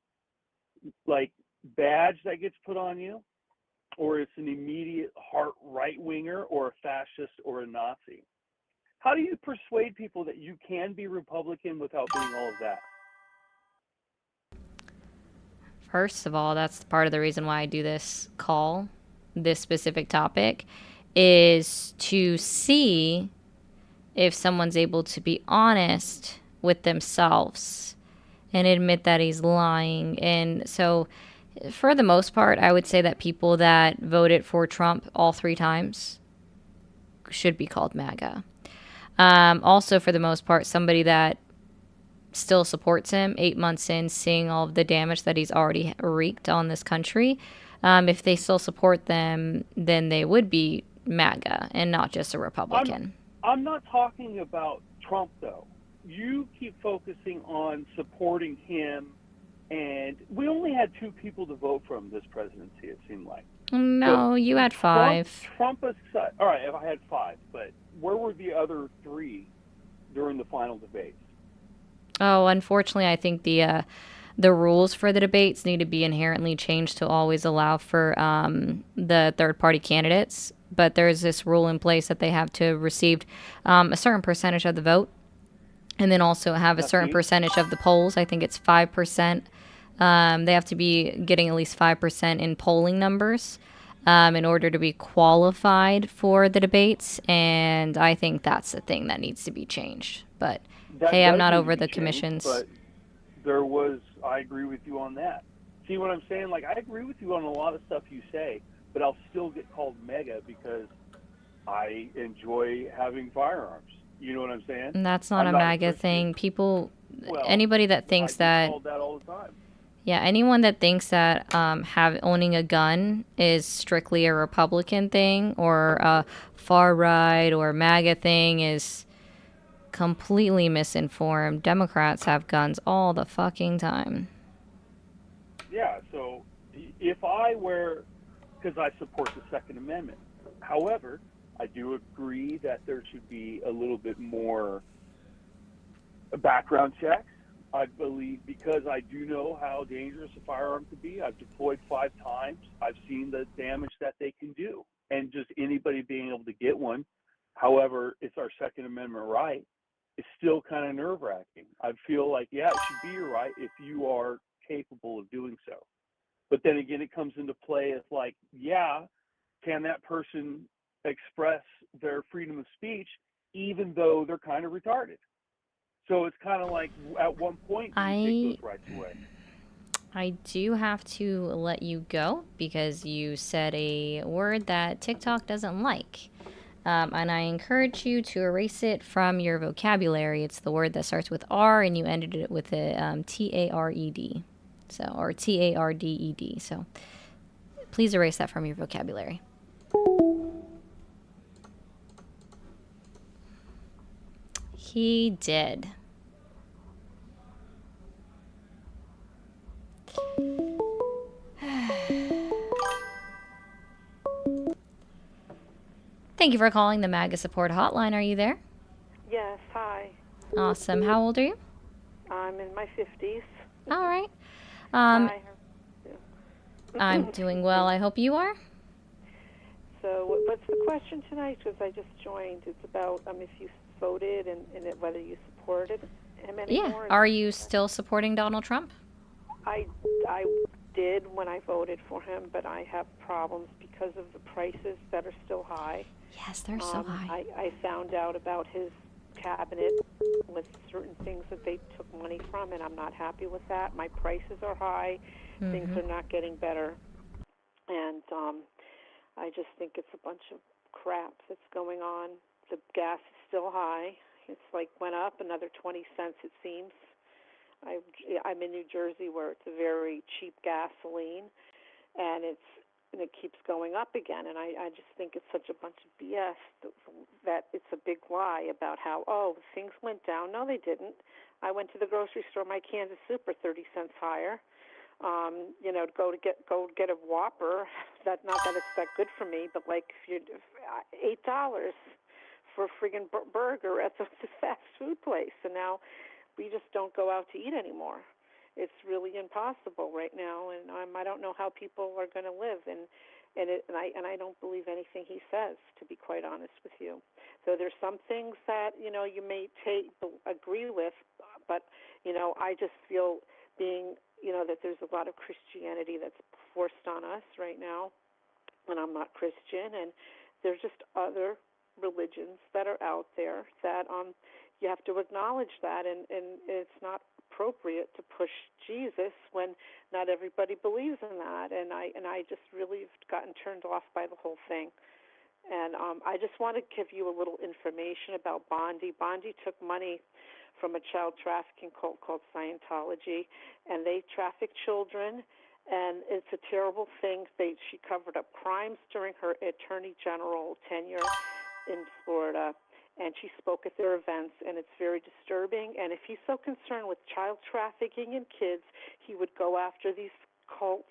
like, badge that gets put on you, or it's an immediate heart right-winger or a fascist or a Nazi. How do you persuade people that you can be Republican without being all of that? First of all, that's part of the reason why I do this call, this specific topic, is to see if someone's able to be honest with themselves and admit that he's lying. And so, for the most part, I would say that people that voted for Trump all 3 times should be called MAGA. Also, for the most part, somebody that still supports him 8 months in, seeing all of the damage that he's already wreaked on this country, if they still support them, then they would be MAGA and not just a Republican. I'm not talking about Trump, though. You keep focusing on supporting him, and we only had 2 people to vote from this presidency, it seemed like. No, you had 5. Trump aside, all right, if I had 5, but where were the other 3 during the final debates? Oh, unfortunately, I think the rules for the debates need to be inherently changed to always allow for the third-party candidates. But there's this rule in place that they have to have received a certain percentage of the vote, and then also have a certain percentage of the polls. I think it's 5% They have to be getting at least 5% in polling numbers in order to be qualified for the debates. And I think that's the thing that needs to be changed. But That hey, I'm does not need to over be the changed, commissions. But I agree with you on that. See what I'm saying? Like, I agree with you on a lot of stuff you say, but I'll still get called MAGA because I enjoy having firearms. You know what I'm saying? And that's not I'm a not MAGA Christian. thing. People, Well, anybody that thinks I get that, called that all the time. yeah, anyone that thinks that owning a gun is strictly a Republican thing or a far right or MAGA thing is completely misinformed. Democrats have guns all the fucking time. Yeah, so if I were, because I support the Second Amendment. However, I do agree that there should be a little bit more background checks. I believe, because I do know how dangerous a firearm can be. I've deployed 5 times. I've seen the damage that they can do. And just anybody being able to get one, however, it's our Second Amendment right, is still kind of nerve-wracking. I feel like, yeah, it should be your right if you are capable of doing so. But then again, it comes into play as like, yeah, can that person express their freedom of speech even though they're kind of retarded? So it's kind of like, at one point, do you take those rights away? I do have to let you go because you said a word that TikTok doesn't like. And I encourage you to erase it from your vocabulary. It's the word that starts with R and you ended it with a T-A-R-E-D. So, or T-A-R-D-E-D. So please erase that from your vocabulary. He did. Thank you for calling the MAGA support hotline. Are you there? Yes, hi. Awesome. How old are you? I'm in my 50s. All right. Hi. I'm doing well. I hope you are. So what's the question tonight? Because I just joined. It's about if you voted and whether you supported him anymore. Yeah. Are you still supporting Donald Trump? I did when I voted for him, but I have problems because of the prices that are still high. Yes, they're so high. I found out about his cabinet with certain things that they took money from, and I'm not happy with that. My prices are high. Things are not getting better. And I just think it's a bunch of crap that's going on. The gas is still high. It's like went up another 20 cents, it seems. I'm in New Jersey where it's a very cheap gasoline, and it keeps going up again. And I just think it's such a bunch of BS that it's a big lie about how, things went down. No, they didn't. I went to the grocery store, my cans of soup are 30 cents higher. To go get a Whopper. Not that it's that good for me, but like if you $8 for a friggin' burger at the fast food place, and now we just don't go out to eat anymore. It's really impossible right now, and I don't know how people are going to live, and I don't believe anything he says, to be quite honest with you. So there's some things that you may agree with, but I just feel that there's a lot of Christianity that's forced on us right now, and I'm not Christian, and there's just other religions that are out there that you have to acknowledge that, and it's not appropriate to push Jesus when not everybody believes in that, and I just really have gotten turned off by the whole thing. And I just want to give you a little information about Bondi. Bondi took money from a child trafficking cult called Scientology, and they traffic children, and it's a terrible thing. She covered up crimes during her attorney general tenure in Florida, and she spoke at their events, and it's very disturbing. And if he's so concerned with child trafficking and kids, he would go after these cults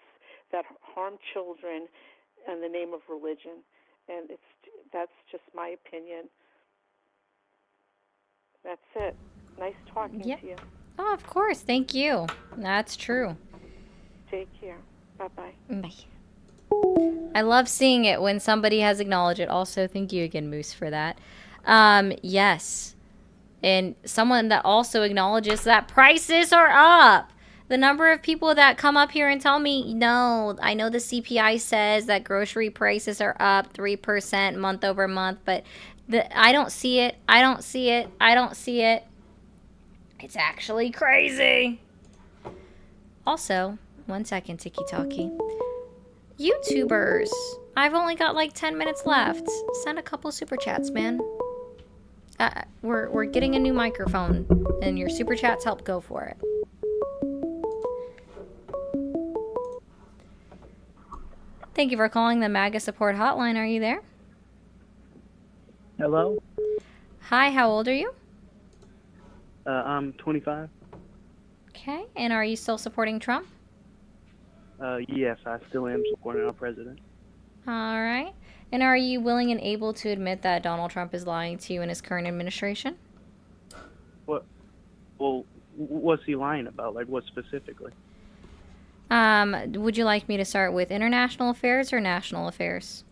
that harm children in the name of religion. And that's just my opinion. That's it. Nice talking to you. Oh, of course. Thank you. That's true. Take care. Bye-bye. Bye. I love seeing it when somebody has acknowledged it. Also, thank you again, Moose, for that. Yes. And someone that also acknowledges that prices are up. The number of people that come up here and tell me, no, I know the CPI says that grocery prices are up 3% month over month, but I don't see it. I don't see it. I don't see it. It's actually crazy. Also, 1 second, Tiki Talkie. YouTubers, I've only got like 10 minutes left. Send a couple super chats, man. We're getting a new microphone, and your super chats help. Go for it. Thank you for calling the MAGA support hotline. Are you there? Hello? Hi, how old are you? I'm 25. Okay, and are you still supporting Trump? Yes, I still am supporting our president. All right. And are you willing and able to admit that Donald Trump is lying to you in his current administration? What? Well, what's he lying about? Like, what specifically? Would you like me to start with international affairs or national affairs?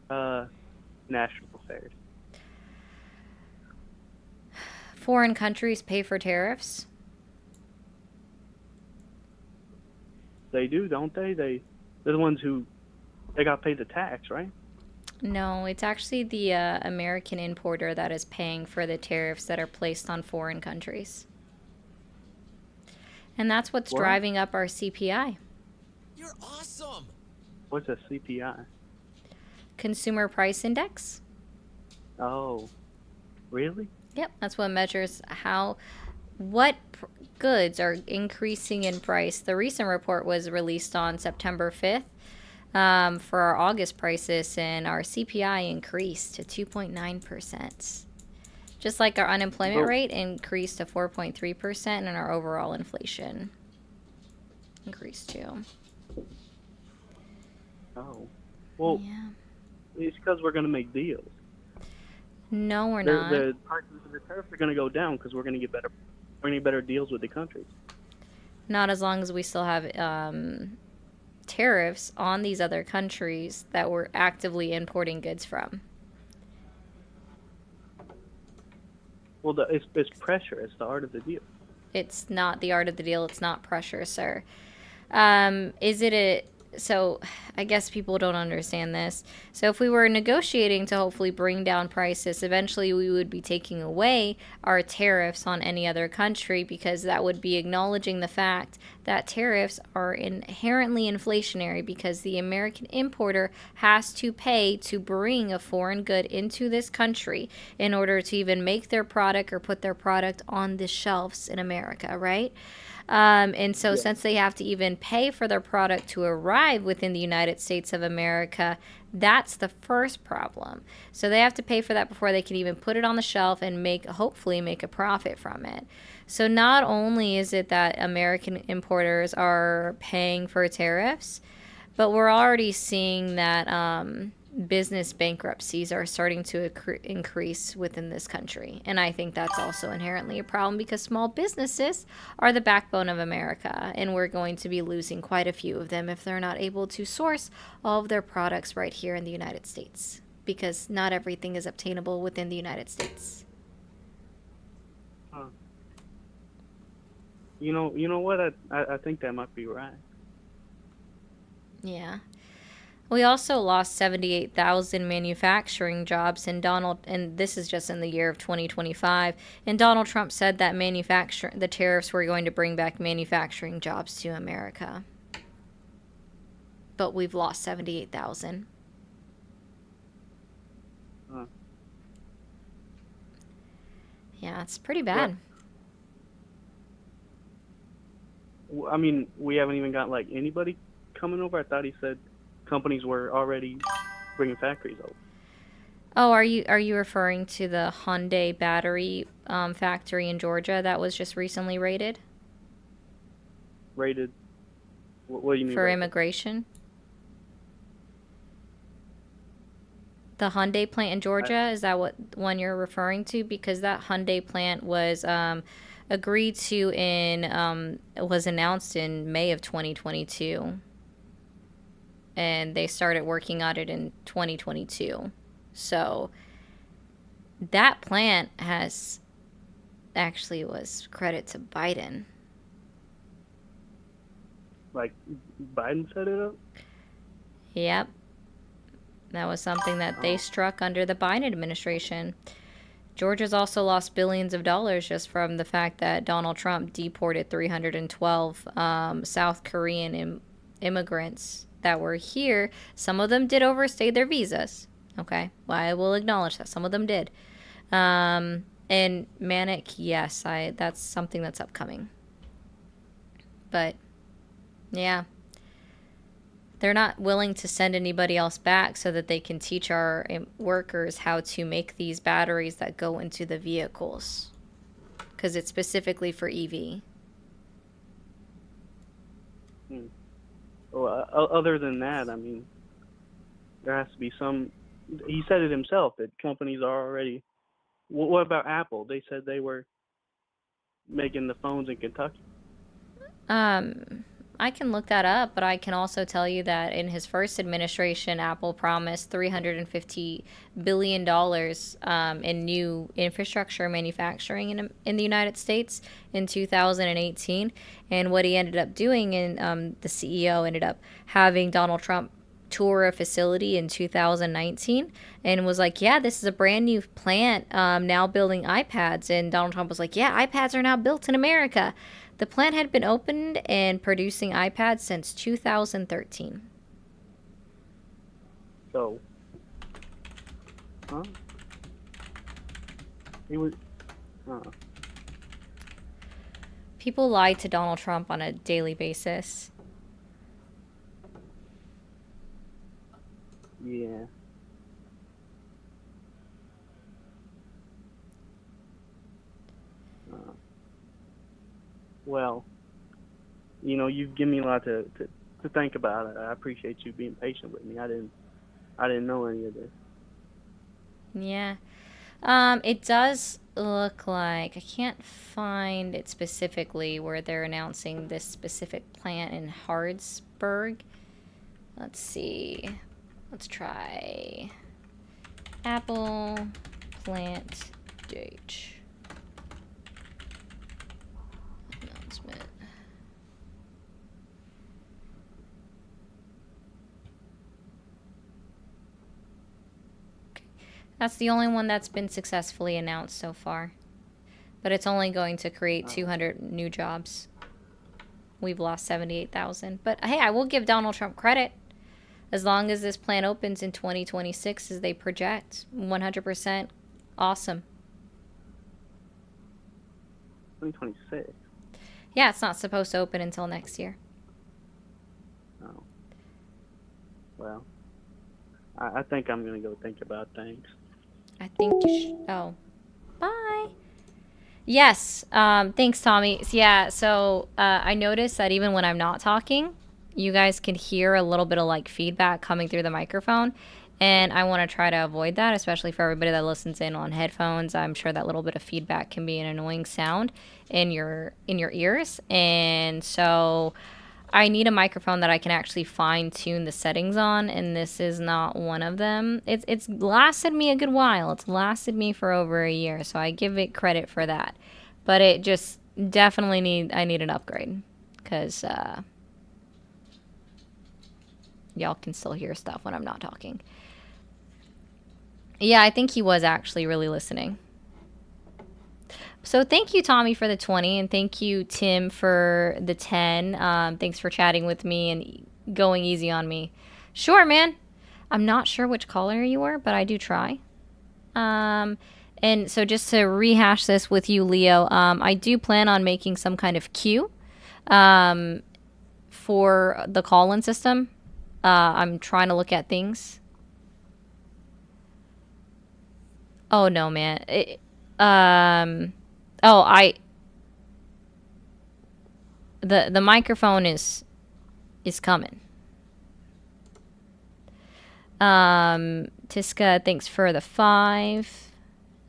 National affairs. Foreign countries pay for tariffs. They do, don't they? They're the ones who, they got paid the tax, right? No, it's actually the American importer that is paying for the tariffs that are placed on foreign countries. And that's what's driving up our CPI. You're awesome. What's a CPI? Consumer Price Index. Oh, really? Yep, that's what measures what goods are increasing in price. The recent report was released on September 5th for our August prices, and our CPI increased to 2.9%. Just like our unemployment rate increased to 4.3%, and our overall inflation increased too. Oh, well, yeah. It's because we're going to make deals. No, we're not. The prices of the tariffs are going to go down because we're going to get better deals with the countries. Not as long as we still have tariffs on these other countries that we're actively importing goods from. Well, it's pressure. It's the art of the deal. It's not the art of the deal. It's not pressure, sir. So I guess people don't understand this. So if we were negotiating to hopefully bring down prices, eventually we would be taking away our tariffs on any other country, because that would be acknowledging the fact that tariffs are inherently inflationary, because the American importer has to pay to bring a foreign good into this country in order to even make their product or put their product on the shelves in America, right? And so since they have to even pay for their product to arrive within the United States of America, that's the first problem. So they have to pay for that before they can even put it on the shelf and hopefully make a profit from it. So not only is it that American importers are paying for tariffs, but we're already seeing that business bankruptcies are starting to increase within this country. And I think that's also inherently a problem, because small businesses are the backbone of America, and we're going to be losing quite a few of them if they're not able to source all of their products right here in the United States, because not everything is obtainable within the United States. You know what? I think that might be right. Yeah. We also lost 78,000 manufacturing jobs, and this is just in the year of 2025. And Donald Trump said that the tariffs were going to bring back manufacturing jobs to America. But we've lost 78,000. Yeah, it's pretty bad. I mean, we haven't even got like anybody coming over. I thought he said companies were already bringing factories over. Oh, are you referring to the Hyundai battery factory in Georgia that was just recently raided? Raided? What do you mean? For immigration? The Hyundai plant in Georgia, is that what one you're referring to? Because that Hyundai plant was agreed to was announced in May of 2022. And they started working on it in 2022. So that plant was credit to Biden. Like Biden set it up. Yep. That was something that they struck under the Biden administration. Georgia's also lost billions of dollars just from the fact that Donald Trump deported 312 South Korean immigrants that were here. Some of them did overstay their visas. Okay, well, I will acknowledge that some of them did. And Manic, yes, that's something that's upcoming. But yeah, they're not willing to send anybody else back so that they can teach our workers how to make these batteries that go into the vehicles, because it's specifically for EV. Well, other than that, I mean, there has to be some. He said it himself that companies are already. What about Apple? They said they were making the phones in Kentucky. I can look that up, but I can also tell you that in his first administration, Apple promised $350 billion in new infrastructure manufacturing in the United States in 2018. And what he ended up doing, and the CEO ended up having Donald Trump tour a facility in 2019 and was like, yeah, this is a brand new plant now building iPads. And Donald Trump was like, yeah, iPads are now built in America. The plant had been opened and producing iPads since 2013. So, he was. People lie to Donald Trump on a daily basis. Yeah. Well, you know, you've given me a lot to think about. I appreciate you being patient with me. I didn't know any of this. Yeah. It does look like, I can't find it specifically where they're announcing this specific plant in Hardsburg. Let's see. Let's try Apple plant date. Announcement. Okay. That's the only one that's been successfully announced so far. But it's only going to create 200 new jobs. We've lost 78,000. But hey, I will give Donald Trump credit. As long as this plant opens in 2026 as they project, 100% awesome. 2026? Yeah, it's not supposed to open until next year. Oh. Well, I think I'm going to go think about things. I think you should. Oh. Bye. Yes. Thanks, Tommy. Yeah, so I noticed that even when I'm not talking, you guys can hear a little bit of like feedback coming through the microphone. And I want to try to avoid that, especially for everybody that listens in on headphones. I'm sure that little bit of feedback can be an annoying sound in your ears. And so I need a microphone that I can actually fine tune the settings on, and this is not one of them. It's lasted me a good while. It's lasted me for over a year, so I give it credit for that. But it just definitely I need an upgrade, because y'all can still hear stuff when I'm not talking. Yeah, I think he was actually really listening. So thank you, Tommy, for the 20, and thank you, Tim, for the 10. Thanks for chatting with me and going easy on me. Sure, man. I'm not sure which caller you were, but I do try. And so just to rehash this with you, Leo, I do plan on making some kind of queue for the call-in system. I'm trying to look at things. Oh, no, man. The microphone is coming. Tiska, thanks for the 5.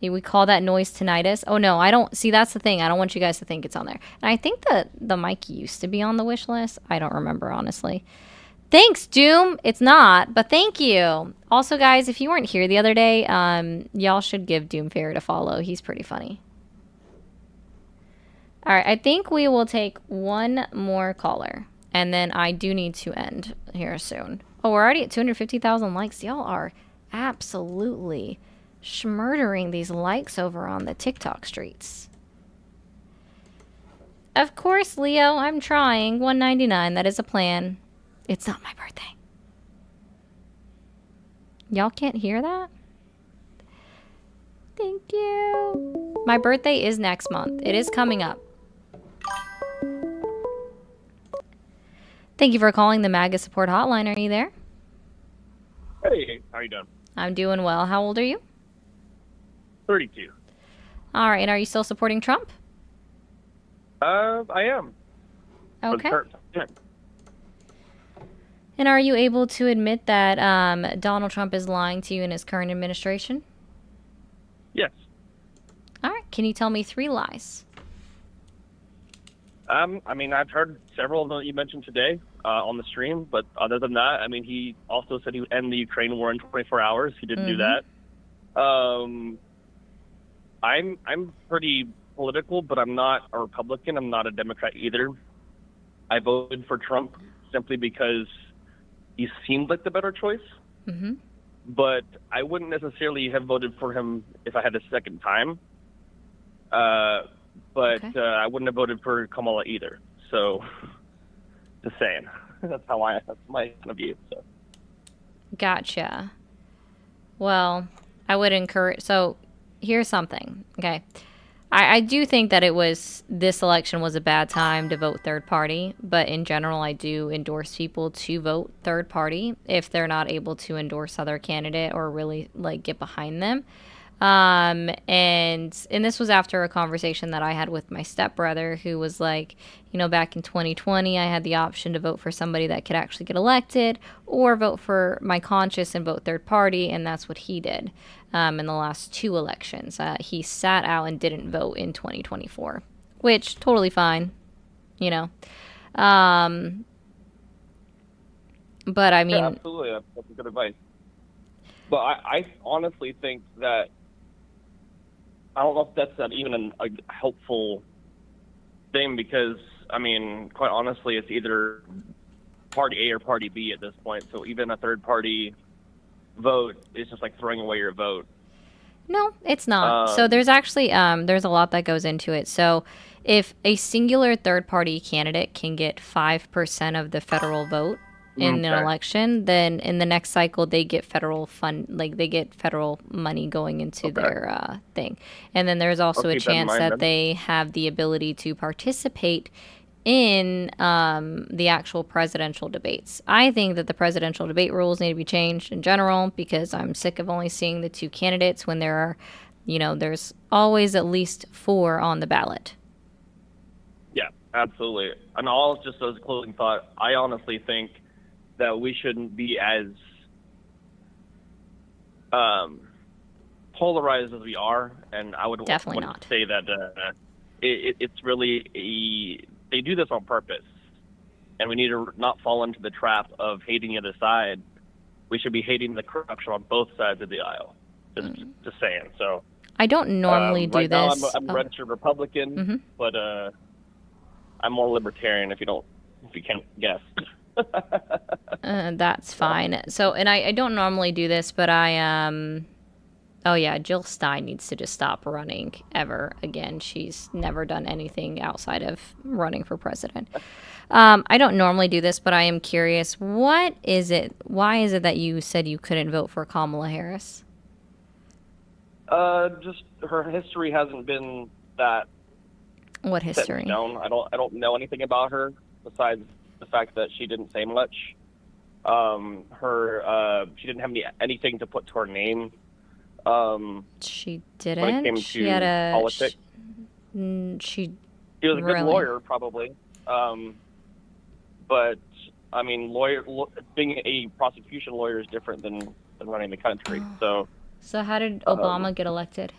We call that noise tinnitus. Oh no, I don't see. That's the thing. I don't want you guys to think it's on there. And I think that the mic used to be on the wish list. I don't remember, honestly. Thanks, Doom. It's not, but thank you. Also, guys, if you weren't here the other day, y'all should give Doom Fair a follow. He's pretty funny. All right, I think we will take one more caller. And then I do need to end here soon. Oh, we're already at 250,000 likes. Y'all are absolutely schmurdering these likes over on the TikTok streets. Of course, Leo, I'm trying. 199, that is a plan. It's not my birthday. Y'all can't hear that? Thank you. My birthday is next month. It is coming up. Thank you for calling the MAGA support hotline. Are you there? Hey, how you doing? I'm doing well. How old are you? 32. All right, and are you still supporting Trump? I am. Okay. And are you able to admit that Donald Trump is lying to you in his current administration? Yes. All right. Can you tell me 3 lies? I mean, I've heard several that you mentioned today on the stream, but other than that, I mean, he also said he would end the Ukraine war in 24 hours. He didn't do that. I'm pretty political, but I'm not a Republican. I'm not a Democrat either. I voted for Trump simply because he seemed like the better choice. But I wouldn't necessarily have voted for him if I had a second time. But I wouldn't have voted for Kamala either. So, just saying. That's my point of view. So. Gotcha. Well, I would encourage... So, here's something, okay? I do think that this election was a bad time to vote third party, but in general, I do endorse people to vote third party if they're not able to endorse other candidate or really, like, get behind them. And this was after a conversation that I had with my stepbrother, who was like, you know, back in 2020, I had the option to vote for somebody that could actually get elected or vote for my conscience and vote third party. And that's what he did, in the last 2 elections. He sat out and didn't vote in 2024, which totally fine, you know? But I mean, yeah, absolutely. That's good advice. But I honestly think that I don't know if that's even a helpful thing because, I mean, quite honestly, it's either party A or party B at this point. So even a third party vote is just like throwing away your vote. No, it's not. So there's actually, there's a lot that goes into it. So if a singular third party candidate can get 5% of the federal vote in an election, then in the next cycle they get federal they get federal money going into their thing. And then there's also a chance that they have the ability to participate in the actual presidential debates. I think that the presidential debate rules need to be changed in general because I'm sick of only seeing the 2 candidates when there are, you know, there's always at least 4 on the ballot. Yeah, absolutely. And all just as a closing thought, I honestly think that we shouldn't be as polarized as we are, and I would definitely want to say that it's really they do this on purpose, and we need to not fall into the trap of hating the other side. We should be hating the corruption on both sides of the aisle. Just saying. So I don't normally do right now this. I'm a registered Republican, but I'm more libertarian if you can't guess. That's fine. So, and I don't normally do this, but oh yeah, Jill Stein needs to just stop running ever again. She's never done anything outside of running for president. I don't normally do this, but I am curious. Why is it that you said you couldn't vote for Kamala Harris? Just her history hasn't been that. What history? Known. I don't know anything about her besides the fact that she didn't say much. She didn't have anything to put to her name. She didn't. When it came she to had a politics. she was a good really? lawyer, probably. But I mean, being a prosecution lawyer is different than running the country. So how did Obama get elected?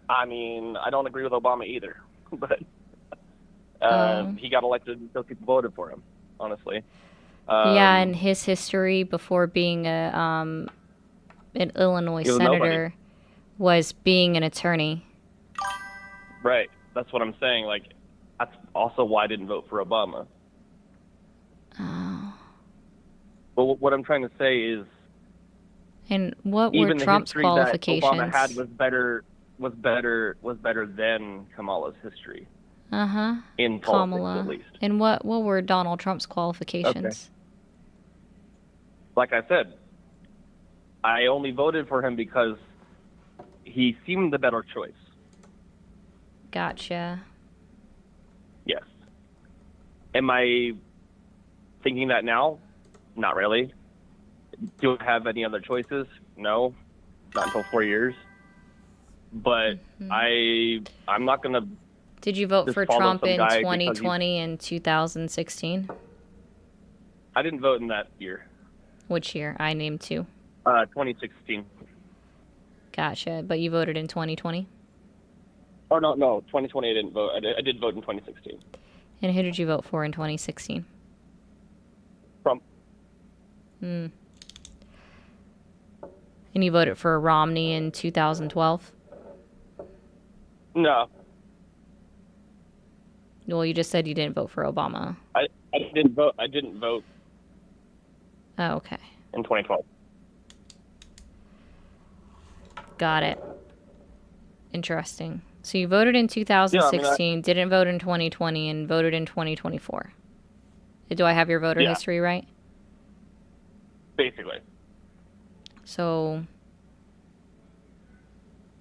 I mean, I don't agree with Obama either, but he got elected because people voted for him. Honestly. Yeah, and his history before being an Illinois senator was being an attorney. Right. That's what I'm saying. Like, that's also why I didn't vote for Obama. Oh. But what I'm trying to say is, And what were even the Trump's history that Obama had qualifications? was better than Kamala's history Uh-huh. in politics, Kamala. at least. And what were Donald Trump's qualifications? Like I said, I only voted for him because he seemed the better choice. Gotcha. Yes. Am I thinking that now? Not really. Do I have any other choices? No. Not until 4 years. But I'm not going to. Did you vote just for follow Trump some in guy because 2020 and 2016? I didn't vote in that year. Which year? I named two. 2016. Gotcha. But you voted in 2020? Oh, no, 2020 I didn't vote. I did vote in 2016. And who did you vote for in 2016? Trump. Hmm. And you voted for Romney in 2012? No. Well, you just said you didn't vote for Obama. I didn't vote. I didn't vote Oh, okay. in 2012. Got it. Interesting. So you voted in 2016, didn't vote in 2020, and voted in 2024. Do I have your voter history right? Basically. So,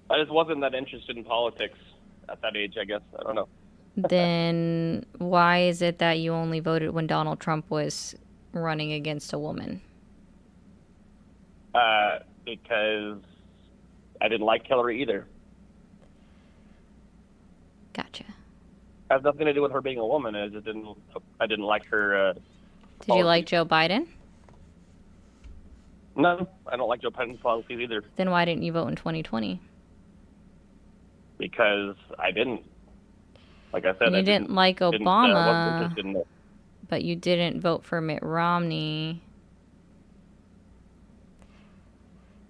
I just wasn't that interested in politics at that age, I guess. I don't know. then why is it that you only voted when Donald Trump was running against a woman? Because I didn't like Hillary either. Gotcha. It has nothing to do with her being a woman. I didn't like her. Did you like Joe Biden? No, I don't like Joe Biden's policies either. Then why didn't you vote in 2020? Because I didn't. Like I said, And you didn't like wasn't Obama, interested in it. but you didn't vote for Mitt Romney.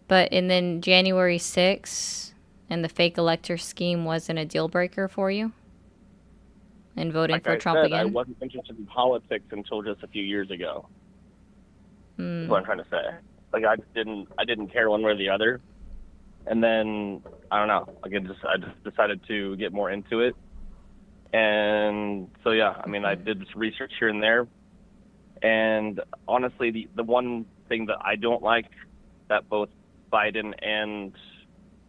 And then January 6th and the fake elector scheme wasn't a deal breaker for you? And voting Like for I Trump said, again? I wasn't interested in politics until just a few years ago. That's what I'm trying to say. Like I didn't care one way or the other. And then I don't know. Like I just decided to get more into it. And so yeah, I mean I did some research here and there. And honestly, the one thing that I don't like that both Biden and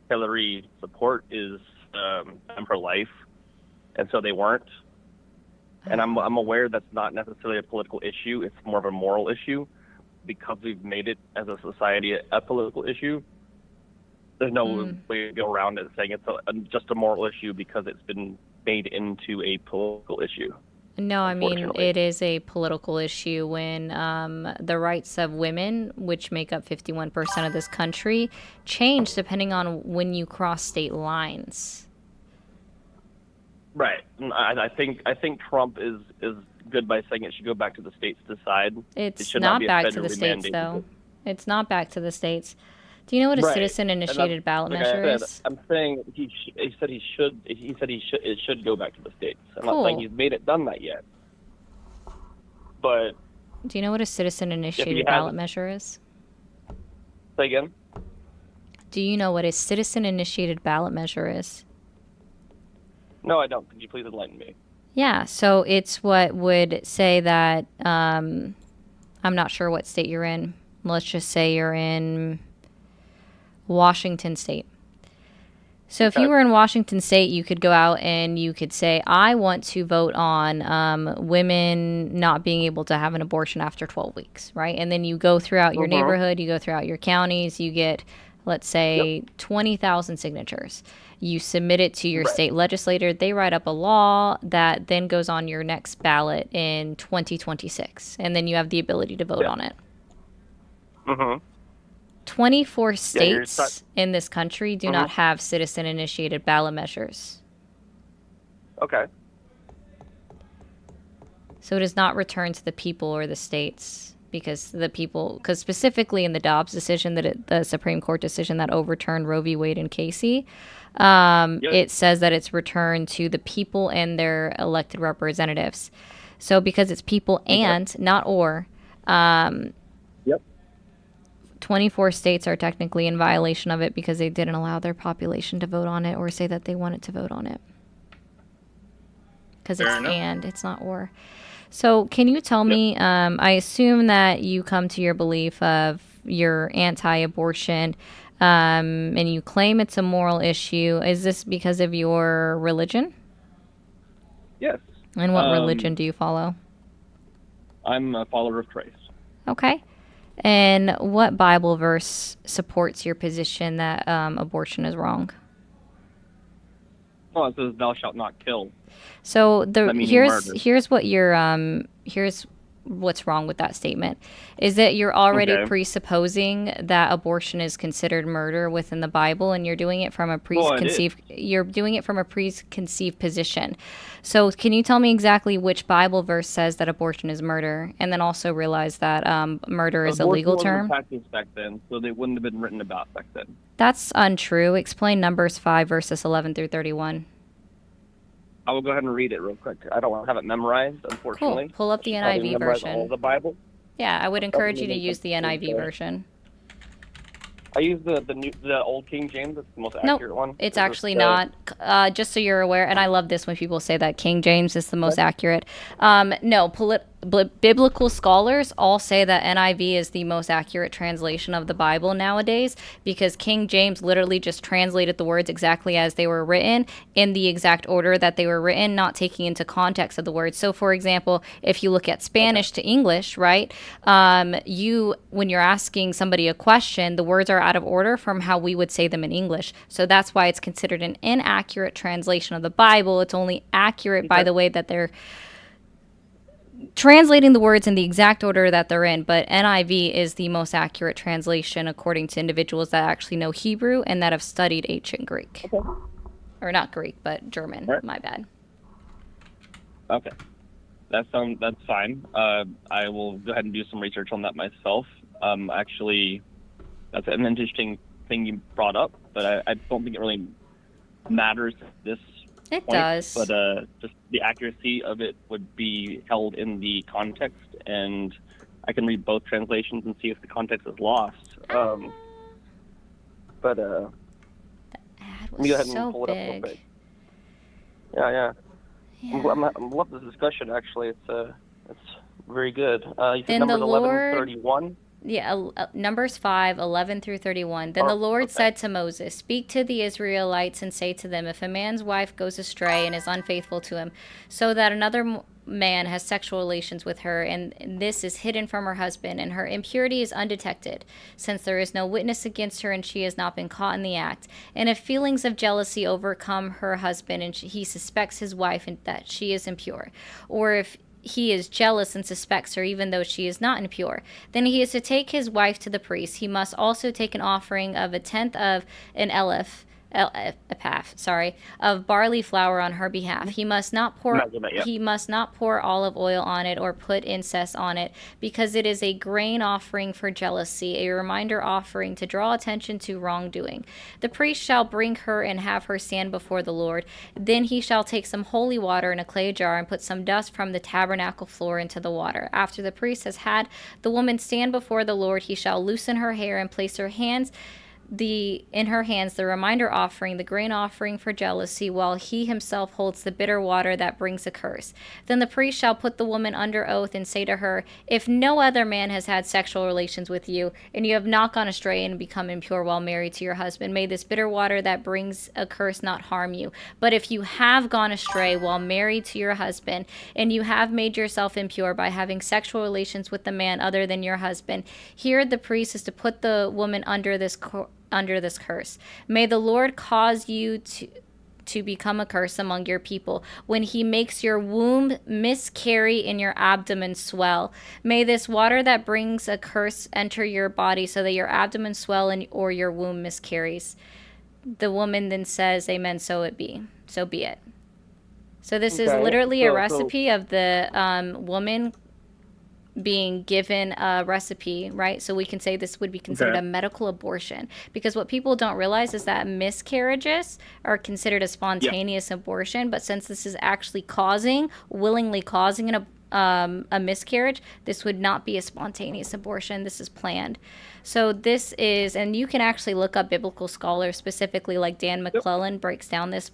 Hillary support is I'm pro-life, and so they weren't. And I'm aware that's not necessarily a political issue; it's more of a moral issue, because we've made it as a society a political issue. There's no way to go around it saying it's just a moral issue because it's been made into a political issue. No, I mean, it is a political issue when the rights of women, which make up 51% of this country, change depending on when you cross state lines. Right. I think Trump is good by saying it should go back to the states to decide. It's not back to the states, though. It's not back to the states. Do you know what a citizen-initiated ballot measure is? I'm saying he said it should go back to the states. I'm not Cool. saying he's made it done that yet. But Do you know what a citizen-initiated ballot measure is? say again. Do you know what a citizen-initiated ballot measure is? No, I don't. Could you please enlighten me? Yeah, so it's what would say that, I'm not sure what state you're in. Let's just say you're in Washington State. So if you were in Washington State, you could go out and you could say, I want to vote on women not being able to have an abortion after 12 weeks, right? And then you go throughout your neighborhood, you go throughout your counties, you get, let's say, 20,000 signatures. You submit it to your state legislator. They write up a law that then goes on your next ballot in 2026. And then you have the ability to vote on it. Mm-hmm. 24 states in this country do not have citizen-initiated ballot measures. Okay. So it is not returned to the people or the states because specifically in the Dobbs decision, the Supreme Court decision that overturned Roe v. Wade and Casey, it says that it's returned to the people and their elected representatives. So because it's people and not or, Yep. 24 states are technically in violation of it because they didn't allow their population to vote on it or say that they wanted to vote on it. Because it's and, it's not or. So can you tell me, I assume that you come to your belief of you're anti-abortion, and you claim it's a moral issue. Is this because of your religion? Yes. And what religion do you follow? I'm a follower of Christ. Okay. And what Bible verse supports your position that abortion is wrong? Well, it says, "Thou shalt not kill." So murder. here's what you're here's what's wrong with that statement is that you're already presupposing that abortion is considered murder within the Bible, and you're doing it from a preconceived position. So can you tell me exactly which Bible verse says that abortion is murder, and then also realize that murder is a legal term? Abortion wasn't back then, so they wouldn't have been written about back then. That's untrue. Explain Numbers 5 verses 11 through 31. I will go ahead and read it real quick. I don't have it memorized, unfortunately. Cool. Pull up the Probably NIV memorize version. all the Bible. Yeah, I would encourage you to use the NIV version. I use the old King James. It's the most accurate one. It's actually not. Just so you're aware, and I love this when people say that King James is the most accurate. No, biblical scholars all say that NIV is the most accurate translation of the Bible nowadays, because King James literally just translated the words exactly as they were written in the exact order that they were written, not taking into context of the words. So, for example, if you look at Spanish to English, right, when you're asking somebody a question, the words are out of order from how we would say them in English. So that's why it's considered an inaccurate translation of the Bible. It's only accurate by the way that they're translating the words in the exact order that they're in, but NIV is the most accurate translation according to individuals that actually know Hebrew and that have studied ancient Greek. Or not Greek, but German. My bad. Okay. That's fine. I will go ahead and do some research on that myself. Actually, that's an interesting thing you brought up, but I don't think it really matters at this It point. does. But just the accuracy of it would be held in the context, and I can read both translations and see if the context is lost. Let me go ahead and pull it up real quick. Yeah. I love this discussion. Actually, it's very good. You said Numbers 11:31. Yeah, Numbers 5, 11 through 31. Then the Lord said to Moses, "Speak to the Israelites and say to them, if a man's wife goes astray and is unfaithful to him, so that another man has sexual relations with her, and this is hidden from her husband, and her impurity is undetected, since there is no witness against her and she has not been caught in the act, and if feelings of jealousy overcome her husband and he suspects his wife and that she is impure, or if he is jealous and suspects her even though she is not impure, then he is to take his wife to the priest. He must also take an offering of a tenth of an ephah of barley flour on her behalf. He must not pour olive oil on it or put incense on it, because it is a grain offering for jealousy, a reminder offering to draw attention to wrongdoing. The priest shall bring her and have her stand before the Lord. Then he shall take some holy water in a clay jar and put some dust from the tabernacle floor into the water. After the priest has had the woman stand before the Lord, he shall loosen her hair and place her hands in her hands the reminder offering, the grain offering for jealousy, while he himself holds the bitter water that brings a curse. Then the priest shall put the woman under oath and say to her, if no other man has had sexual relations with you, and you have not gone astray and become impure while married to your husband, may this bitter water that brings a curse not harm you. But if you have gone astray while married to your husband, and you have made yourself impure by having sexual relations with the man other than your husband, here the priest is to put the woman under this curse. May the Lord cause you to become a curse among your people when he makes your womb miscarry and your abdomen swell. May this water that brings a curse enter your body so that your abdomen swell or your womb miscarries. The woman then says, amen, so it be. So be it. So this is literally a recipe of the woman being given a recipe, right? So we can say this would be considered a medical abortion, because what people don't realize is that miscarriages are considered a spontaneous abortion, but since this is actually willingly causing a miscarriage, this would not be a spontaneous abortion. This is planned. So this is, and you can actually look up biblical scholars, specifically like Dan McClellan breaks down this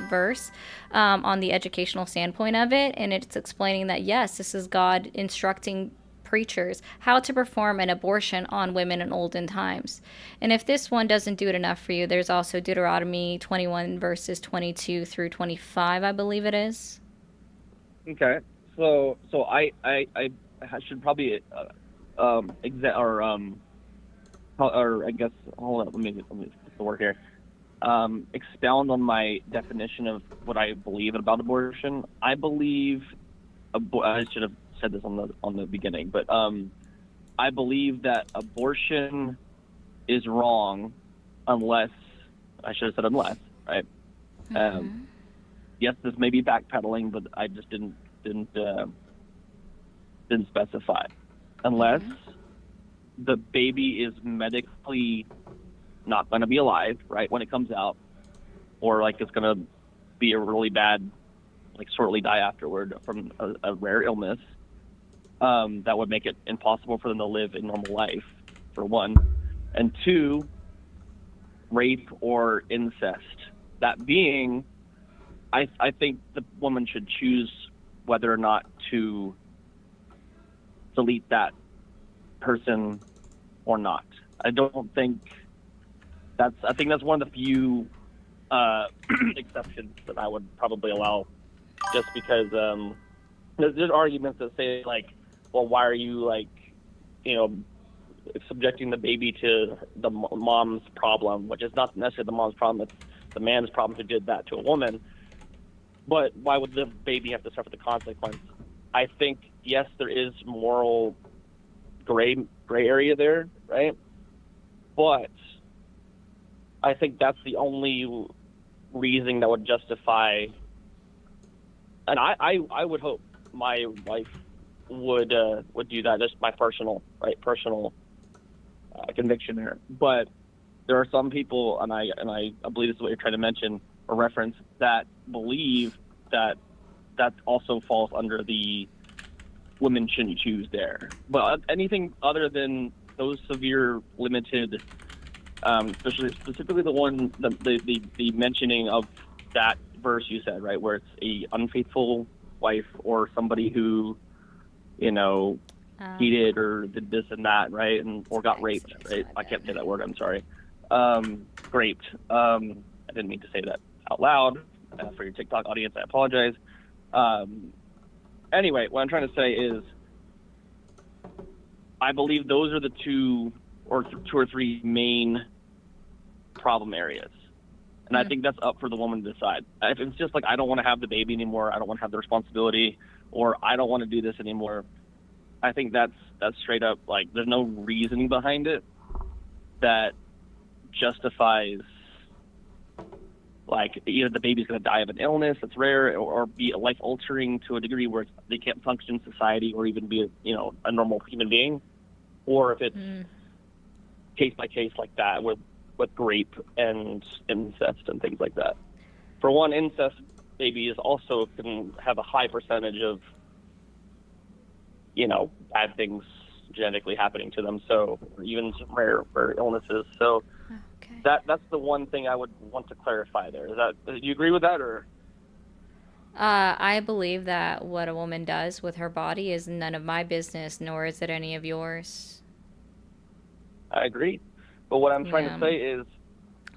verse on the educational standpoint of it, and it's explaining that yes, this is God instructing preachers how to perform an abortion on women in olden times. And if this one doesn't do it enough for you, there's also Deuteronomy 21 verses 22 through 25, I believe it is. Okay, so I should probably or I guess hold on, let me put the word here. Expound on my definition of what I believe about abortion. I believe I should have said this on the beginning, but I believe that abortion is wrong unless I should have said unless, right? Yes, this may be backpedaling, but I just didn't specify. Unless the baby is medically not going to be alive, right, when it comes out, or like it's going to be a really bad, like shortly die afterward from a rare illness, that would make it impossible for them to live a normal life, for one. And two, rape or incest. That being, I think the woman should choose whether or not to delete that person or not. I think that's one of the few exceptions that I would probably allow, just because there's arguments that say like, well, why are you like, subjecting the baby to the mom's problem, which is not necessarily the mom's problem, it's the man's problem who did that to a woman. But why would the baby have to suffer the consequence? I think, yes, there is moral gray area there, right? But I think that's the only reason that would justify, and I would hope my wife would do that. Just my personal conviction there. But there are some people, and I believe this is what you're trying to mention or reference, that believe that also falls under the women shouldn't choose there. But anything other than those severe limited, specifically the one the mentioning of that verse you said, right, where it's a unfaithful wife or somebody who cheated or did this and that, right, or got raped, right? I can't say that word. I'm sorry. Raped. I didn't mean to say that out loud. For your TikTok audience, I apologize. Anyway, what I'm trying to say is, I believe those are the two or three main problem areas. And I think that's up for the woman to decide. If it's just like, I don't want to have the baby anymore, I don't want to have the responsibility, or I don't want to do this anymore, I think that's straight up, like, there's no reasoning behind it that justifies, like, either the baby's going to die of an illness that's rare, or be life-altering to a degree where they can't function in society or even be a normal human being, or if it's case by case like that with rape and incest and things like that. For one, incest babies also can have a high percentage of bad things genetically happening to them, so even some rare illnesses. So that's the one thing I would want to clarify there. Do you agree with that, or? I believe that what a woman does with her body is none of my business, nor is it any of yours. I agree. But what I'm trying to say is,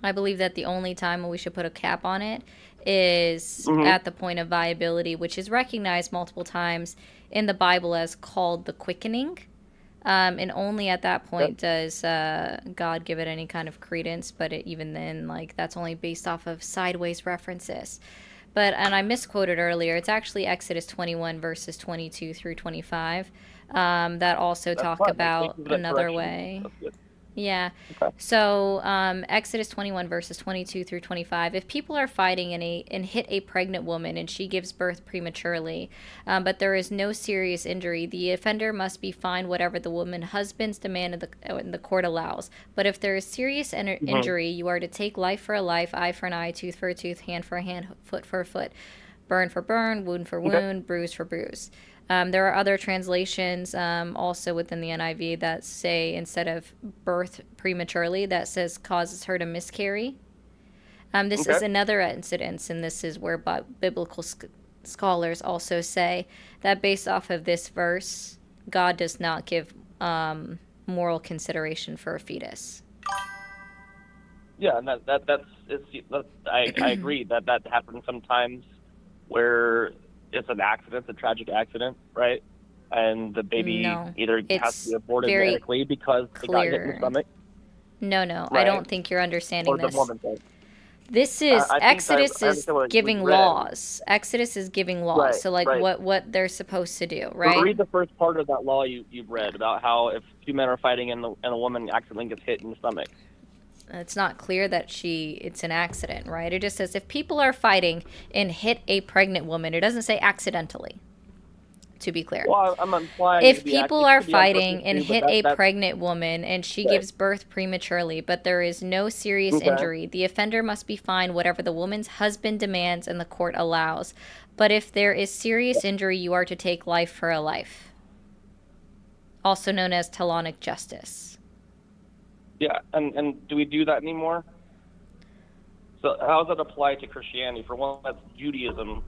I believe that the only time when we should put a cap on it is at the point of viability, which is recognized multiple times in the Bible as called the quickening. And only at that point does God give it any kind of credence. But even then, like, that's only based off of sideways references. And I misquoted earlier. It's actually Exodus 21 verses 22 through 25 that also talk about another way. Yeah. Okay. So Exodus 21 verses 22 through 25. If people are fighting and hit a pregnant woman and she gives birth prematurely, but there is no serious injury, the offender must be fined whatever the woman's husband's demand in the court allows. But if there is serious injury, you are to take life for a life, eye for an eye, tooth for a tooth, hand for a hand, foot for a foot, burn for burn, wound for wound, bruise for bruise. There are other translations also within the NIV that say, instead of birth prematurely, that says causes her to miscarry. This is another incidence, and this is where biblical scholars also say that based off of this verse, God does not give moral consideration for a fetus. Yeah, and I agree that happens sometimes where it's an accident, a tragic accident, right? And the baby either has to be aborted medically because it got hit in the stomach. No, Right? I don't think you're understanding Or the this. woman does. This is Exodus is giving read. laws. Exodus is giving laws. Right, So like right. what they're supposed to do, right? Read the first part of that law you've read about how if two men are fighting and a woman accidentally gets hit in the stomach. It's not clear that it's an accident, right? It just says if people are fighting and hit a pregnant woman, it doesn't say accidentally, to be clear. Well, I'm implying if people are fighting and hit a that's pregnant woman and she gives birth prematurely, but there is no serious injury, the offender must be fined whatever the woman's husband demands and the court allows. But if there is serious injury, you are to take life for a life, also known as Talonic justice. Yeah, and do we do that anymore? So how does that apply to Christianity? For one, that's Judaism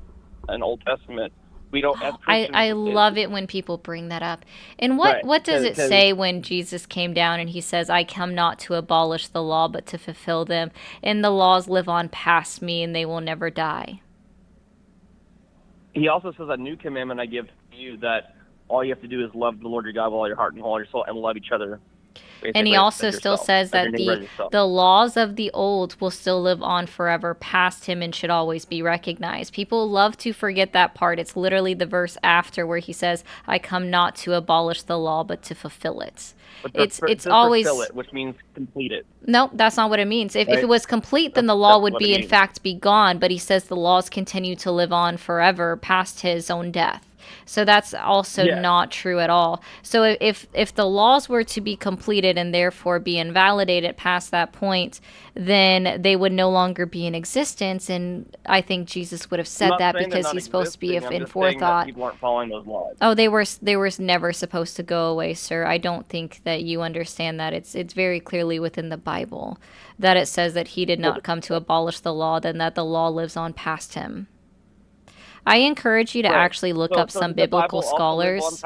and Old Testament. We don't. As Christians, I love it when people bring that up. And what does it say when Jesus came down and he says, I come not to abolish the law, but to fulfill them, and the laws live on past me and they will never die? He also says, a new commandment I give to you, that all you have to do is love the Lord your God with all your heart and all your soul, and love each other. And he also still says that the laws of the old will still live on forever past him and should always be recognized. People love to forget that part. It's literally the verse after where he says, I come not to abolish the law, but to fulfill it. It's always fulfill it, which means complete it. No, that's not what it means. If it was complete, then the law would be in fact be gone. But he says the laws continue to live on forever past his own death. So that's also not true at all. So if the laws were to be completed and therefore be invalidated past that point, then they would no longer be in existence. And I think Jesus would have said that because he's supposed to be in forethought. People aren't following those laws. Oh, they were never supposed to go away, sir. I don't think that you understand that. It's very clearly within the Bible that it says that he did not come to abolish the law, then that the law lives on past him. I encourage you to actually look up some biblical scholars.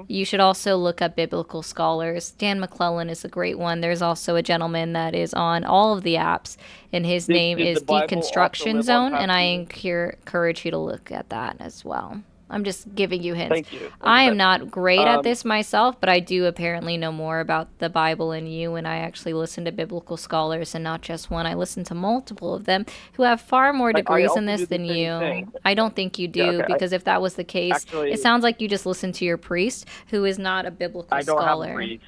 You should also look up biblical scholars. Dan McClellan is a great one. There's also a gentleman that is on all of the apps, and his name is Deconstruction Zone, and I encourage you to look at that as well. I'm just giving you hints. Thank you. I am not great at this myself, but I do apparently know more about the Bible than you, and I actually listen to biblical scholars, and not just one. I listen to multiple of them who have far more degrees in this than you. I don't think you do, because if that was the case, it sounds like you just listen to your priest, who is not a biblical scholar. I don't have a priest.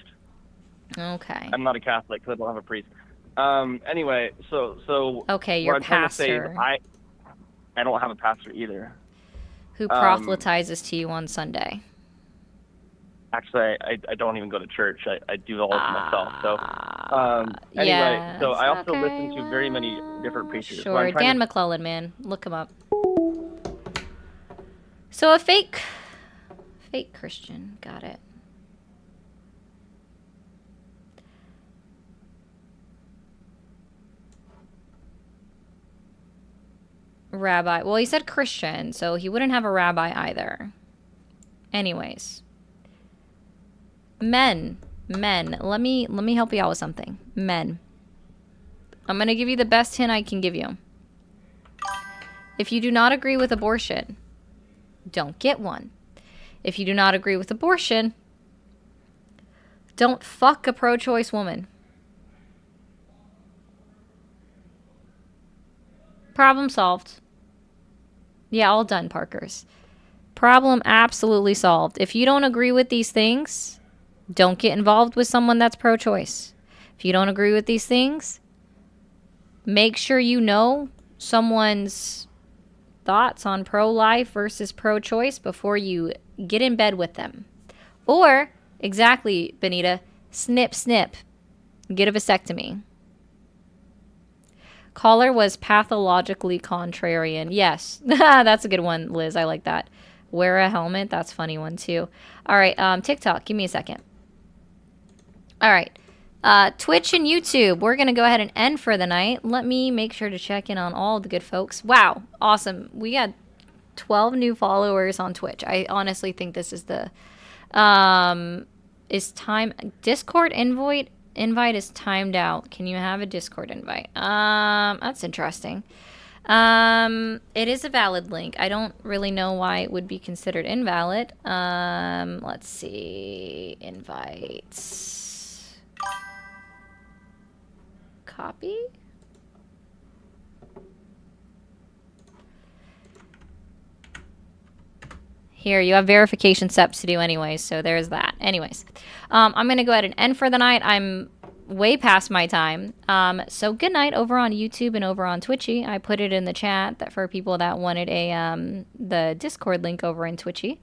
Okay. I'm not a Catholic, so I don't have a priest. Anyway, so okay, your pastor. I don't have a pastor either. Who proselytizes to you on Sunday? Actually, I don't even go to church. I do all of it myself. So anyway, so I also listen to very many different preachers. Sure, Dan McClellan, man, look him up. So a fake Christian, got it. Rabbi. Well, he said Christian, so he wouldn't have a rabbi either. Anyways. Men. Let me help you out with something. Men. I'm going to give you the best hint I can give you. If you do not agree with abortion, don't get one. If you do not agree with abortion, don't fuck a pro-choice woman. Problem solved. Yeah, all done, Parkers. Problem absolutely solved. If you don't agree with these things, don't get involved with someone that's pro-choice. If you don't agree with these things, make sure you know someone's thoughts on pro-life versus pro-choice before you get in bed with them. Or, exactly, Benita, snip, get a vasectomy. Caller was pathologically contrarian. Yes, that's a good one, Liz. I like that. Wear a helmet. That's a funny one too. All right, TikTok. Give me a second. All right. Twitch and YouTube. We're going to go ahead and end for the night. Let me make sure to check in on all the good folks. Wow. Awesome. We got 12 new followers on Twitch. I honestly think this is the is time Discord invite is timed out. Can you have a Discord invite? That's interesting. It is a valid link. I don't really know why it would be considered invalid. Let's see. Invites. Copy. Here, you have verification steps to do anyways, so there's that. Anyways, I'm going to go ahead and end for the night. I'm way past my time. So good night over on YouTube and over on Twitchy. I put it in the chat that for people that wanted a the Discord link over in Twitchy.